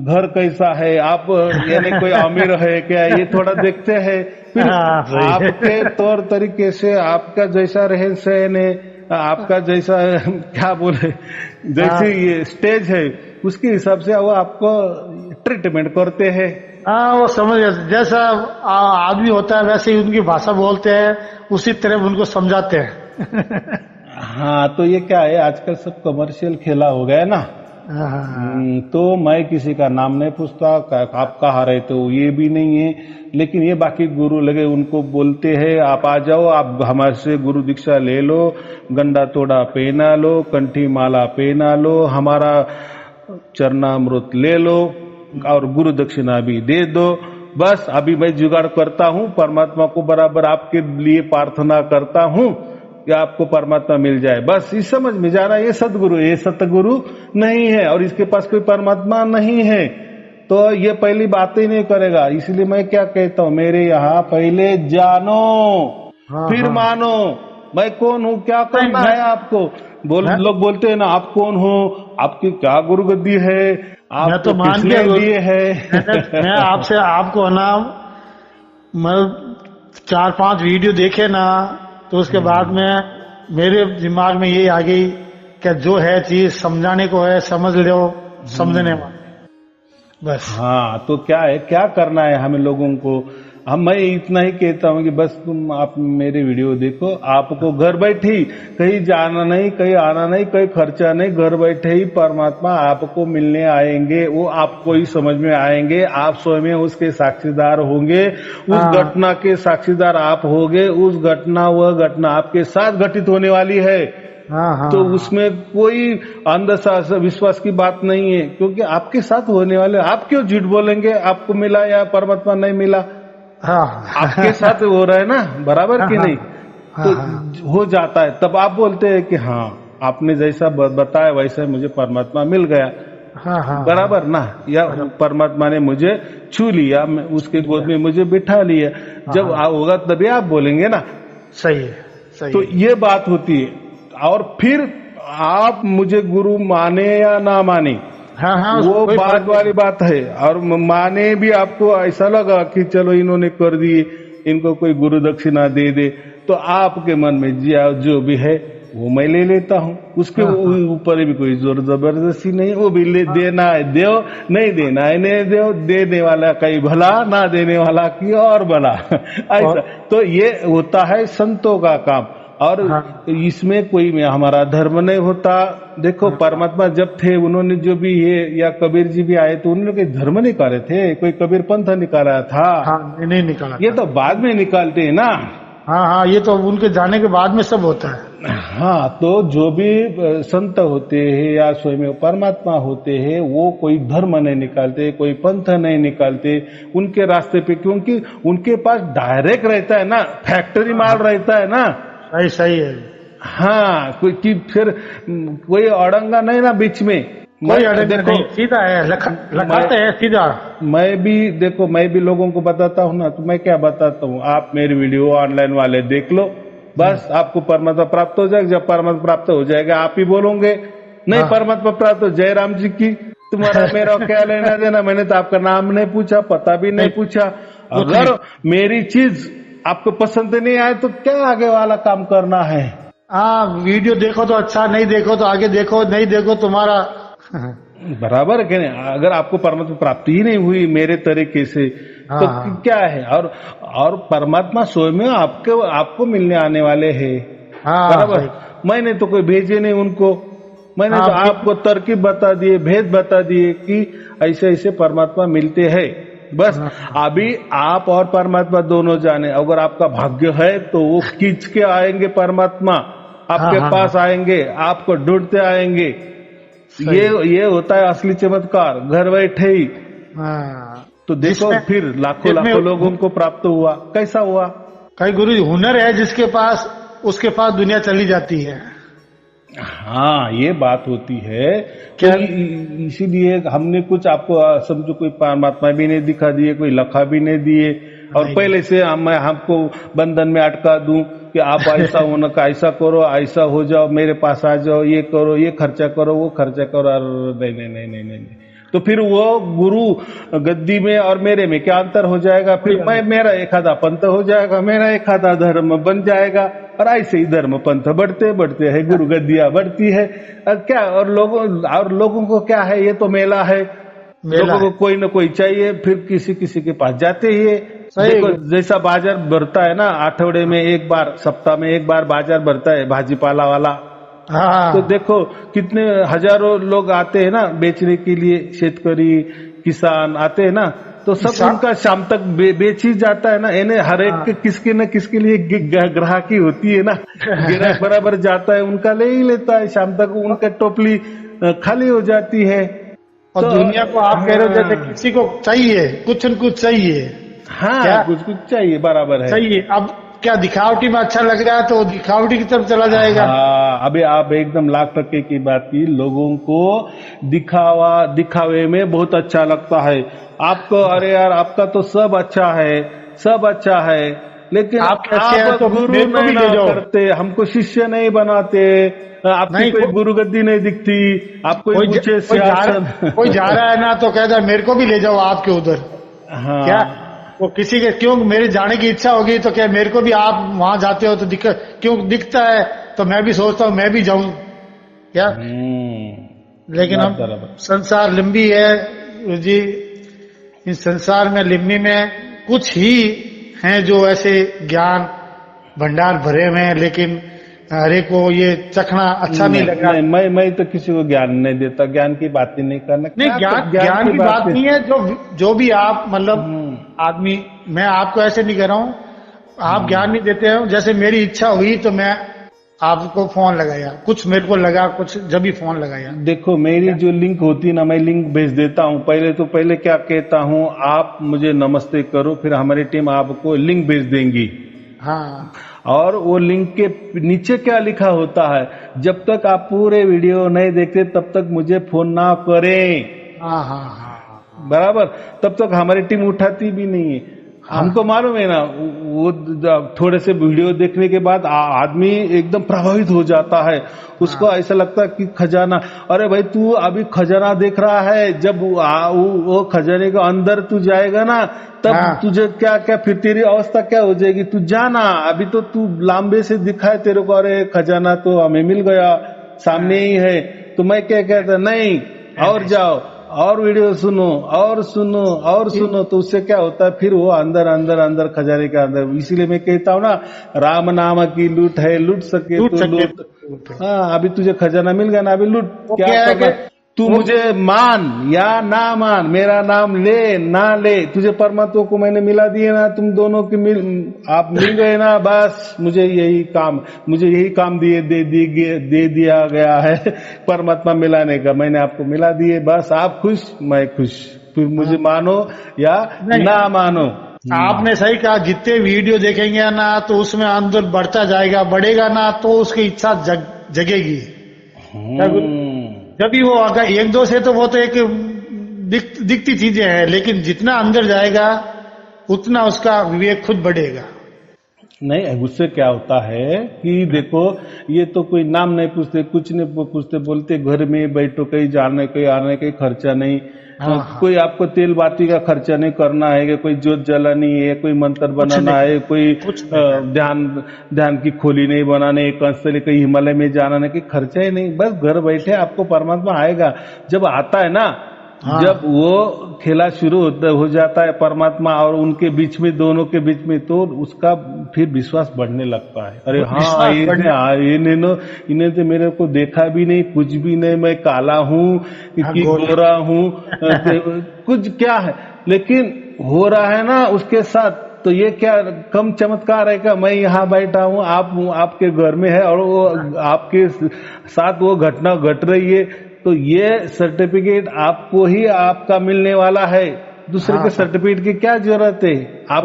घर कैसा है, आप यानी कोई अमीर है क्या, ये थोड़ा देखते हैं। फिर आपके तौर तरीके से आपका जैसा रहन सहन है, आपका जैसा क्या बोले, जैसी ये स्टेज है, उसके हिसाब से वो आपको ट्रीटमेंट करते हैं। वो समझ गया, जैसा आदमी होता है वैसे ही उनकी भाषा बोलते हैं, उसी तरह उनको समझाते हैं। हाँ, तो ये क्या है, आजकल सब कमर्शियल खेला हो गया ना। तो मैं किसी का नाम नहीं पूछता, आप कहाँ रहते हो ये भी नहीं है, लेकिन ये बाकी गुरु लगे उनको बोलते हैं आप आ जाओ, आप हमारे से गुरु दीक्षा ले लो, गंडा तोड़ा पहना लो, कंठी माला पहना लो, हमारा चरणामृत ले लो और गुरु दक्षिणा भी दे दो। बस अभी मैं जुगाड़ करता हूँ, परमात्मा को बराबर आपके लिए प्रार्थना करता हूँ कि आपको परमात्मा मिल जाए। बस इस समझ में जाना ये सदगुरु, ये सतगुरु नहीं है और इसके पास कोई परमात्मा नहीं है, तो ये पहली बात ही नहीं करेगा। इसलिए मैं क्या कहता हूँ, मेरे यहाँ पहले जानो फिर मानो मैं कौन हूँ, क्या करना है आपको। लोग बोलते हैं ना आप कौन हो, आपकी क्या गुरु गद्दी है, आप तो किसने लिए है। मैं आपसे आपको ना मैं 4-5 वीडियो देखे ना, तो उसके बाद में मेरे दिमाग में ये आ गई कि जो है चीज समझाने को है समझ लो, समझने वाले बस। हाँ, तो क्या है, क्या करना है हमें लोगों को। मैं इतना ही कहता हूँ कि बस आप मेरे वीडियो देखो, आपको घर बैठे ही, कहीं जाना नहीं, कहीं आना नहीं, कहीं खर्चा नहीं, घर बैठे ही परमात्मा आपको मिलने आएंगे, वो आपको ही समझ में आएंगे, आप स्वयं उसके साक्षीदार होंगे, उस घटना के साक्षीदार आप होंगे, उस घटना वह घटना आपके साथ घटित होने वाली है। तो उसमें कोई अंधविश्वास विश्वास की बात नहीं है, क्योंकि आपके साथ होने वाले, आप क्यों झूठ बोलेंगे आपको मिला या परमात्मा नहीं मिला। आपके साथ हो रहा है ना, बराबर कि नहीं। तो हो जाता है, तब आप बोलते हैं कि हाँ आपने जैसा बताया वैसा मुझे परमात्मा मिल गया। बराबर ना, या परमात्मा ने मुझे छू लिया, उसके गोद में मुझे बिठा लिया। जब होगा तभी आप बोलेंगे ना। सही है, सही तो ये बात होती है। और फिर आप मुझे गुरु माने या ना माने, वो बात वाली बात है। और माने भी आपको ऐसा लगा कि चलो इन्होंने कर दिए, इनको कोई गुरु दक्षिणा दे दे, तो आपके मन में जो भी है वो मैं ले लेता हूँ, उसके ऊपर भी कोई जोर जबरदस्ती नहीं। वो भी देना है दो, नहीं देना है नहीं दो, देने वाला कहीं भला, ना देने वाला की और भला। ऐसा तो ये होता है संतों का काम। और इसमें कोई में हमारा धर्म नहीं होता। देखो परमात्मा जब थे उन्होंने जो भी ये या कबीर जी भी आए तो उन्होंने कोई धर्म निकाले थे, कोई कबीर पंथ निकाला था? नहीं निकाला। ये तो बाद में निकालते हैं ना। हाँ, ये तो उनके जाने के बाद में सब होता है। हाँ, तो जो भी संत होते हैं या स्वयं परमात्मा होते हैं वो कोई धर्म नहीं निकालते, कोई पंथ नहीं निकालते उनके रास्ते पे, क्योंकि उनके पास डायरेक्ट रहता है ना, फैक्ट्री माल रहता है ना। सही है। हाँ, कोई कि फिर कोई अड़ंगा नहीं ना बीच में, कोई अड़ंगा नहीं, सीधा है, लखाते है सीधा। मैं भी लोगों को बताता हूँ ना, तो मैं क्या बताता हूँ, आप मेरी वीडियो ऑनलाइन वाले देख लो, बस आपको परमात्मा प्राप्त हो जाएगा। जब परमात्मा प्राप्त हो जाएगा आप ही बोलोगे, नहीं परमात्मा प्राप्त हो जय राम जी की, तुम्हारा मेरा क्या लेना देना, मैंने तो आपका नाम नहीं पूछा, पता भी नहीं पूछा। अगर मेरी चीज आपको पसंद नहीं आए तो क्या आगे वाला काम करना है? हाँ, वीडियो देखो तो अच्छा, नहीं देखो तो आगे देखो, नहीं देखो तुम्हारा बराबर है। अगर आपको परमात्मा प्राप्ति ही नहीं हुई मेरे तरीके से तो क्या है? और परमात्मा स्वयं आपको मिलने आने वाले हैं। बराबर, मैंने तो कोई भेजे नहीं उनको, मैंने तो आपको तरकीब बता दिए, भेद बता दिए कि ऐसे ऐसे परमात्मा मिलते हैं। बस अभी आप और परमात्मा दोनों जाने। अगर आपका भाग्य है तो वो खींच के आएंगे, परमात्मा आपके पास आएंगे, आपको ढूंढते आएंगे। ये होता है असली चमत्कार, घर बैठे ही। तो देखो फिर लाखों लोगों को प्राप्त हुआ, कैसा हुआ? कई गुरु हुनर है जिसके पास, उसके पास दुनिया चली जाती है। हाँ, ये बात होती है क्या? इसीलिए हमने कुछ आपको समझो कोई परमात्मा भी नहीं दिखा दिए, कोई लखा भी नहीं दिए, और पहले से मैं हमको बंधन में अटका दूं कि आप ऐसा होना का ऐसा करो, ऐसा हो जाओ, मेरे पास आ जाओ, ये करो, ये खर्चा करो, वो खर्चा करो। नहीं। तो फिर वो गुरु गद्दी में और मेरे में क्या अंतर हो जाएगा? फिर मेरा एक आधा पंथ हो जाएगा, मेरा एक आधा धर्म बन जाएगा, और ऐसे ही धर्म पंथ बढ़ते है, गुरु गद्दियां बढ़ती है। क्या और लोगों को क्या है? ये तो मेला है, लोगों को कोई न कोई चाहिए, फिर किसी के पास जाते ही है। देखो जैसा बाजार भरता है ना, आठवड़े में एक बार, सप्ताह में एक बार बाजार भरता है भाजीपाला वाला। तो देखो कितने हजारों लोग आते हैं ना बेचने के लिए, शेतकरी किसान आते हैं ना, तो सब उनका शाम तक बेच ही जाता है ना। इन्हें हर एक किसके न किसके लिए ग्राहकी होती है ना, ग्राहक बराबर जाता है, उनका ले ही लेता है, शाम तक उनका टोपली खाली हो जाती है। और तो दुनिया को आप कह रहे हो जैसे किसी को चाहिए कुछ न कुछ चाहिए। हाँ, कुछ चाहिए, बराबर है, चाहिए। अब क्या दिखावटी में अच्छा लग रहा है तो दिखावटी की तरफ चला जाएगा। हाँ, अभी आप एकदम लाख टक्के की बात की। लोगों को दिखावे में बहुत अच्छा लगता है। आपको अरे यार आपका तो सब अच्छा है, लेकिन आप तो गुरु नहीं करते, हमको शिष्य नहीं बनाते, आपकी कोई गुरु गद्दी नहीं दिखती, आपको कोई जा रहा है ना तो कहता है मेरे को भी ले जाओ आपके उधर। हाँ, क्या वो किसी के क्यों मेरे जाने की इच्छा होगी तो क्या मेरे को भी आप वहां जाते हो तो क्यों दिखता है, तो मैं भी सोचता हूँ मैं भी जाऊं क्या। लेकिन हम संसार लिम्बी है जी, इस संसार में लिम्बी में कुछ ही हैं जो ऐसे ज्ञान भंडार भरे हुए हैं, लेकिन हरे को ये चखना अच्छा नहीं लग रहा। मैं तो किसी को ज्ञान नहीं देता, ज्ञान की बात ही नहीं करना। नहीं, ज्ञान की बात नहीं है। जो भी आप मतलब आदमी, मैं आपको ऐसे नहीं कह रहा हूँ, आप ज्ञान नहीं देते हो। जैसे मेरी इच्छा हुई तो मैं आपको फोन लगाया, कुछ मेरे को लगा, कुछ जब भी फोन लगाया। देखो मेरी जो लिंक होती है ना, मैं लिंक भेज देता हूँ। पहले क्या कहता हूँ, आप मुझे नमस्ते करो, फिर हमारी टीम आपको लिंक भेज देंगी। हाँ, और वो लिंक के नीचे क्या लिखा होता है, जब तक आप पूरे वीडियो नहीं देखते तब तक मुझे फोन ना करें। हाँ, बराबर, तब तक हमारी टीम उठाती भी नहीं है। हमको मालूम है ना, वो थोड़े से वीडियो देखने के बाद आदमी एकदम प्रभावित हो जाता है, उसको ऐसा लगता है कि खजाना, अरे भाई तू अभी खजाना देख रहा है, जब वो खजाने के अंदर तू जाएगा ना तब तुझे क्या फिर तेरी अवस्था क्या हो जाएगी। तू जाना, अभी तो तू लांबे से दिखाए तेरे को, अरे खजाना तो हमें मिल गया, सामने ही है। तो मैं क्या कहता, नहीं और जाओ, और वीडियो सुनो और सुनो और सुनो, तो उससे क्या होता है फिर वो अंदर अंदर अंदर खजाने के अंदर। इसीलिए मैं कहता हूँ ना, राम नाम की लूट है, लूट सके तो लूट। हाँ, अभी तुझे खजाना मिल गया ना, अभी लूट। क्या करना, तू मुझे मान या ना मान, मेरा नाम ले ना ले, तुझे परमात्मा को मैंने मिला दिए ना, तुम दोनों की आप मिल गए ना, बस मुझे यही काम दे दिया गया है परमात्मा मिलाने का। मैंने आपको मिला दिए, बस आप खुश मैं खुश, फिर मुझे मानो या ना मानो। आपने सही कहा, जितने वीडियो देखेंगे ना तो उसमें आंदोलन बढ़ता जाएगा, बढ़ेगा ना तो उसकी इच्छा जगेगी। जब भी वो आगा एक दो से तो वो तो एक दिखती चीजें हैं, लेकिन जितना अंदर जाएगा उतना उसका विवेक खुद बढ़ेगा। नहीं, उससे क्या होता है कि देखो, ये तो कोई नाम नहीं पूछते, कुछ नहीं पूछते, बोलते घर में बैठो, कहीं जाने कहीं आने कहीं खर्चा नहीं। कोई आपको तेल बाती का खर्चा नहीं करना है, कोई जोत जलानी है, कोई मंत्र बनाना है, कोई ध्यान की खोली नहीं बनाने, कंसले कहीं हिमालय में जाना नहीं, कि खर्चा ही नहीं, बस घर बैठे आपको परमात्मा आएगा। जब आता है ना, जब वो खेला शुरू हो जाता है परमात्मा और उनके बीच में, दोनों के बीच में, तो उसका फिर विश्वास बढ़ने लगता है। अरे हाँ, इन्हें तो मेरे को देखा भी नहीं, कुछ भी नहीं, मैं काला हूँ कि गोरा हूँ, कुछ क्या है, लेकिन हो रहा है ना उसके साथ। तो ये क्या कम चमत्कार है क्या? मैं यहाँ बैठा हूँ, आप आपके घर में है और वो आपके साथ वो घटना घट रही है, तो ये सर्टिफिकेट आपको ही आपका मिलने वाला है, दूसरे के सर्टिफिकेट की क्या जरूरत है? आप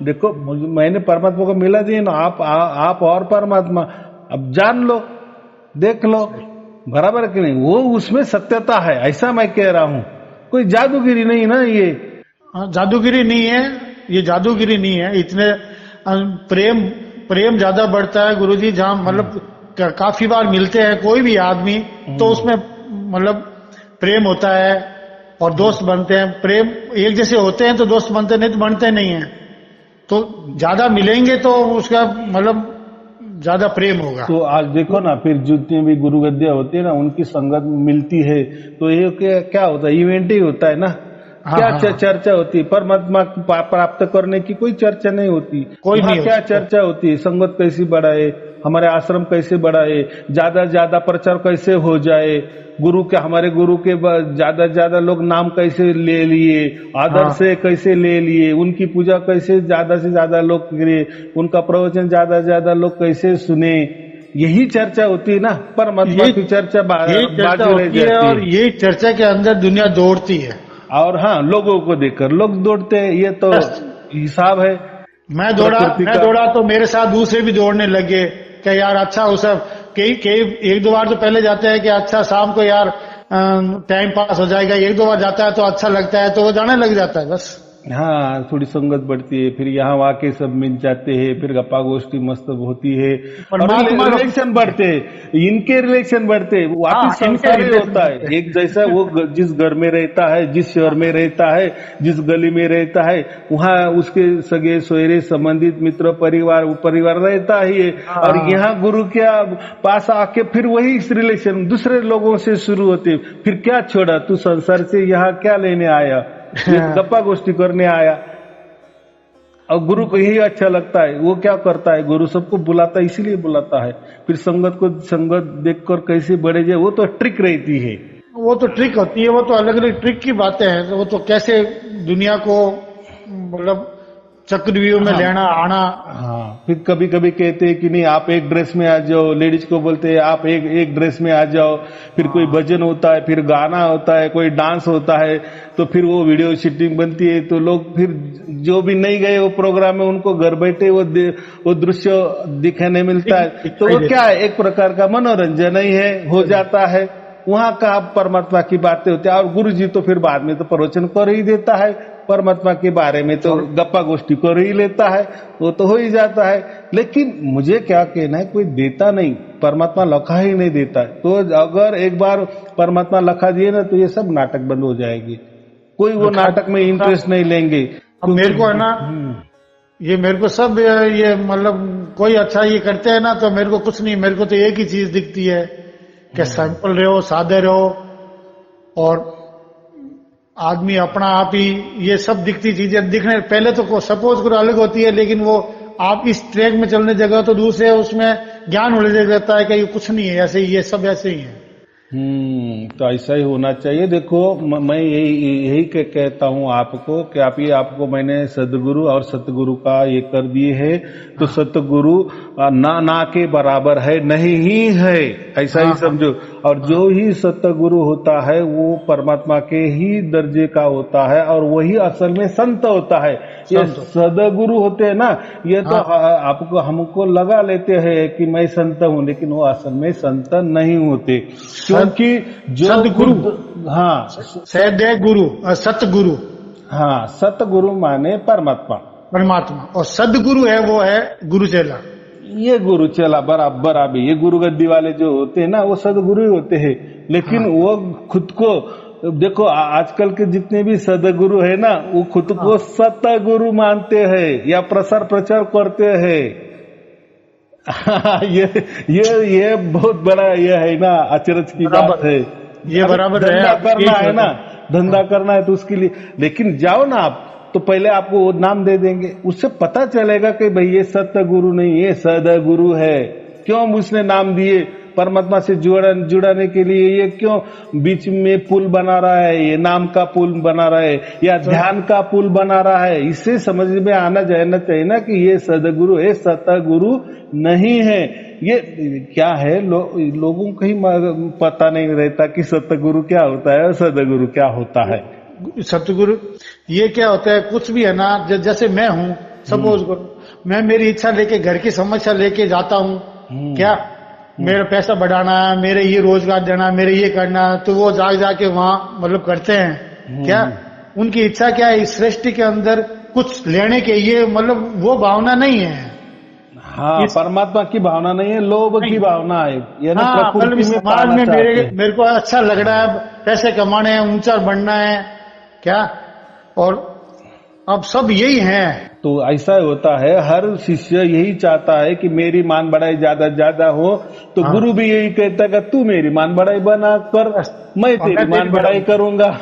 देखो, मैंने परमात्मा को मिला दिए ना, आप और परमात्मा, अब जान लो, देख लो, बराबर कि नहीं? वो उसमें सत्यता है, ऐसा मैं कह रहा हूँ। कोई जादूगिरी नहीं ना ये। जादूगिरी नहीं है, ये जादूगिरी नहीं है। इतने प्रेम ज्यादा बढ़ता है गुरुजी, जहाँ मतलब काफी बार मिलते हैं कोई भी आदमी, तो उसमें मतलब प्रेम होता है और दोस्त बनते हैं। प्रेम एक जैसे होते हैं तो दोस्त बनते नहीं, तो बनते नहीं है। तो ज्यादा मिलेंगे तो उसका मतलब ज्यादा प्रेम होगा। तो आज देखो ना, फिर जितने भी गुरु गद्या होते हैं ना, उनकी संगत मिलती है तो ये क्या होता है, इवेंट ही होता है ना। क्या चर्चा होती है? परमात्मा प्राप्त करने की कोई चर्चा नहीं होती, कोई नहीं। क्या चर्चा होती है? संगत कैसी बढ़ाए, हमारे आश्रम कैसे बढ़ाए, ज्यादा ज्यादा प्रचार कैसे हो जाए, गुरु के, हमारे गुरु के ज्यादा ज्यादा लोग नाम कैसे ले लिए, आदर से कैसे ले लिए, उनकी पूजा कैसे ज्यादा से ज्यादा लोग करे, उनका प्रवचन ज्यादा ज्यादा लोग कैसे सुने, यही चर्चा होती है ना। परमात्मा की चर्चा बाजू रह जाती है, और यही चर्चा के अंदर दुनिया दौड़ती है। और हाँ, लोगों को देखकर लोग दौड़ते हैं, ये तो हिसाब है। मैं दौड़ा तो मेरे साथ दूसरे भी दौड़ने लगे कि यार अच्छा हो सब, कई एक दो बार तो पहले जाते हैं कि अच्छा शाम को यार टाइम पास हो जाएगा, एक दो बार जाता है तो अच्छा लगता है, तो वो जाने लग जाता है बस। हाँ, थोड़ी संगत बढ़ती है, फिर यहाँ वहाँ के सब मिल जाते हैं, फिर गप्पा गोष्ठी मस्त होती है और रिलेशन बढ़ते हैं, इनके रिलेशन बढ़ते, वापिस संसार ही होता है एक जैसा। वो जिस घर में रहता है, जिस शहर में रहता है, जिस गली में रहता है, वहाँ उसके सगे सोहरे संबंधित मित्र परिवार रहता ही है। और यहाँ गुरु के पास आके फिर वही रिलेशन दूसरे लोगों से शुरू होते। फिर क्या छोड़ा तू संसार से, यहाँ क्या लेने आया? गप्पा गोष्ठी करने आया। और गुरु को यही अच्छा लगता है। वो क्या करता है, गुरु सबको बुलाता है, इसीलिए बुलाता है। फिर संगत देखकर कैसे बढ़े जाए, वो तो ट्रिक रहती है, वो तो ट्रिक होती है, वो तो अलग अलग ट्रिक की बातें हैं। वो तो कैसे दुनिया को मतलब चक्रव्यूह में लेना आना। हाँ, फिर कभी कभी कहते हैं कि नहीं आप एक ड्रेस में आ जाओ, लेडीज को बोलते हैं आप एक ड्रेस में आ जाओ। फिर कोई भजन होता है, फिर गाना होता है, कोई डांस होता है, तो फिर वो वीडियो शूटिंग बनती है, तो लोग फिर जो भी नहीं गए वो प्रोग्राम में, उनको घर बैठे वो दृश्य दिखाने मिलता है। तो वो क्या है, एक प्रकार का मनोरंजन ही है, हो जाता है। वहाँ का परमात्मा की बातें होती है। और गुरु जी तो फिर बाद में तो प्रवचन कर ही देता है, परमात्मा के बारे में तो गप्पा गोष्ठी कर ही लेता है, वो तो हो ही जाता है। लेकिन मुझे क्या कहना है, कोई देता नहीं, परमात्मा लखा ही नहीं देता है। तो अगर एक बार परमात्मा लखा दिए ना, तो ये सब नाटक बंद हो जाएगी, कोई वो नाटक में इंटरेस्ट नहीं लेंगे। अब मेरे को है ना, ये मेरे को सब ये मतलब कोई अच्छा ये करते हैं ना, तो मेरे को कुछ नहीं, मेरे को तो एक ही चीज दिखती है कि सिंपल रहो, सादे रहो और आदमी अपना आप ही ये सब दिखती चीजें दिखने पहले तो सपोज करो अलग होती है, लेकिन वो आप इस ट्रैक में चलने जगह तो दूसरे उसमें ज्ञान होने लग जाता है कि ये कुछ नहीं है, ऐसे ही ये सब ऐसे ही है। तो ऐसा ही होना चाहिए। देखो मैं यही कहता हूँ आपको कि आपको मैंने सदगुरु और सतगुरु का ये कर दिए है, तो सतगुरु ना के बराबर है, नहीं ही है, ऐसा ही समझो। और जो ही सतगुरु होता है वो परमात्मा के ही दर्जे का होता है, और वही असल में संत होता है। ये सदगुरु होते हैं ना, ये तो आपको हमको लगा लेते हैं कि मैं संत हूँ, लेकिन वो असल में संत नहीं होते, क्योंकि जो सदगुरु, हाँ गुरु, सतगुरु, हाँ सतगुरु माने परमात्मा, और सदगुरु है वो है गुरु चेला। ये गुरु चेला बराबर अभी ये गुरु गद्दी वाले जो होते हैं ना, वो सदगुरु ही होते हैं, लेकिन वो खुद को देखो आजकल के जितने भी सदगुरु है ना, वो खुद को सतगुरु मानते हैं या प्रसार प्रचार करते हैं। ये बहुत बड़ा ये है ना, अचरज की बात है। ये बराबर है, धंधा करना है ना, धंधा करना है तो उसके लिए, लेकिन जाओ ना आप तो पहले आपको वो नाम दे देंगे, उससे पता चलेगा कि भाई ये सतगुरु नहीं, ये सदगुरु है। क्यों उसने नाम दिए? परमात्मा से जुड़ाने के लिए। ये क्यों बीच में पुल बना रहा है? ये नाम का पुल बना रहा है या ध्यान का पुल बना रहा है? इससे समझ में आना जाना चाहिए ना कि ये सदगुरु है, सतगुरु नहीं है। ये क्या है, लोगों को ही पता नहीं रहता कि सतगुरु क्या होता है और सदगुरु क्या होता है। सतगुरु ये क्या होता है, कुछ भी है ना, जैसे मैं हूँ, सपोज करो मैं मेरी इच्छा लेके घर की समस्या लेके जाता हूँ, क्या मेरा पैसा बढ़ाना है, मेरे ये रोजगार देना, मेरे ये करना, तो वो जाके वहाँ मतलब करते हैं। क्या उनकी इच्छा क्या है, इस सृष्टि के अंदर कुछ लेने के, ये मतलब वो भावना नहीं है। हाँ, परमात्मा की भावना नहीं है, लोभ की भावना है। ये ना प्रकृति में समाज में मेरे को अच्छा लग रहा है, पैसे कमाने हैं, ऊंचा बढ़ना है, क्या, और अब सब यही है। तो ऐसा होता है, हर शिष्य यही चाहता है कि मेरी मान बढ़ाई ज्यादा हो, तो गुरु भी यही कहता है कि तू मेरी मान बढ़ाई बना कर, मैं तेरी मान बढ़ाई करूंगा।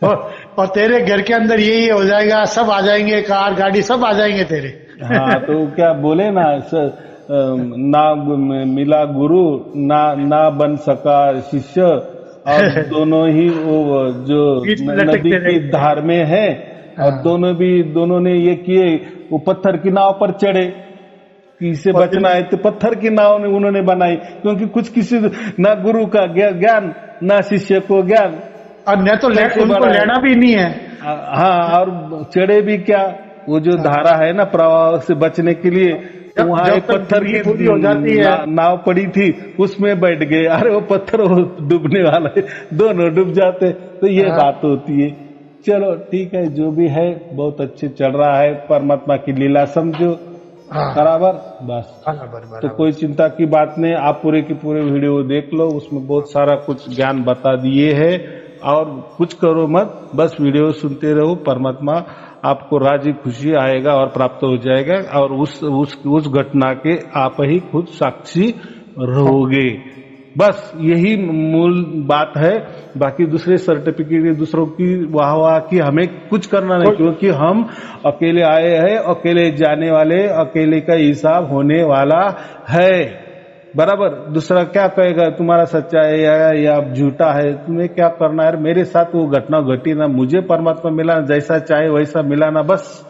और तेरे घर के अंदर यही हो जाएगा, सब आ जाएंगे, कार गाड़ी सब आ जाएंगे तेरे। हाँ, तो क्या बोले ना, ना मिला गुरु ना बन सका शिष्य, और दोनों ही वो जो नदी की धार में है, और दोनों ने ये किए, वो पत्थर की नाव पर चढ़े, किसे बचना है तो पत्थर की नाव ने उन्होंने बनाई, क्योंकि कुछ किसी ना गुरु का ज्ञान ना शिष्य को ज्ञान, और न तो उनको लेना भी नहीं है। हाँ, और चढ़े भी क्या, वो जो धारा है ना प्रवाह से बचने के लिए, वहाँ एक पत्थर की हो जाती है, नाव पड़ी थी, उसमें बैठ गए, अरे वो पत्थर डूबने वाला है, दोनों डूब जाते। तो ये बात होती है। चलो ठीक है, जो भी है बहुत अच्छे चल रहा है, परमात्मा की लीला समझो, बराबर, बस। तो कोई चिंता की बात नहीं, आप पूरे की पूरे वीडियो देख लो, उसमें बहुत सारा कुछ ज्ञान बता दिए है, और कुछ करो मत, बस वीडियो सुनते रहो, परमात्मा आपको राजी खुशी आएगा और प्राप्त हो जाएगा, और उस घटना के आप ही खुद साक्षी रहोगे। बस यही मूल बात है। बाकी दूसरे सर्टिफिकेट दूसरों की वाह की हमें कुछ करना नहीं, क्योंकि हम अकेले आए हैं, अकेले जाने वाले, अकेले का हिसाब होने वाला है, बराबर। दूसरा क्या कहेगा तुम्हारा सच्चा है या झूठा है, तुम्हें क्या करना है। मेरे साथ वो घटना घटी ना, मुझे परमात्मा मिला, जैसा चाहे वैसा मिला ना, बस।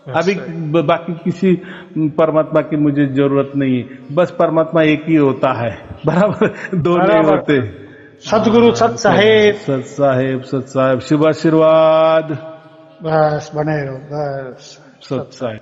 अभी बाकी किसी परमात्मा की मुझे जरूरत नहीं है, बस परमात्मा एक ही होता है, बराबर, दो नहीं होते। सतगुरु सत साहेब शुभ आशीर्वाद, बस बने रहो, बस सत साहेब।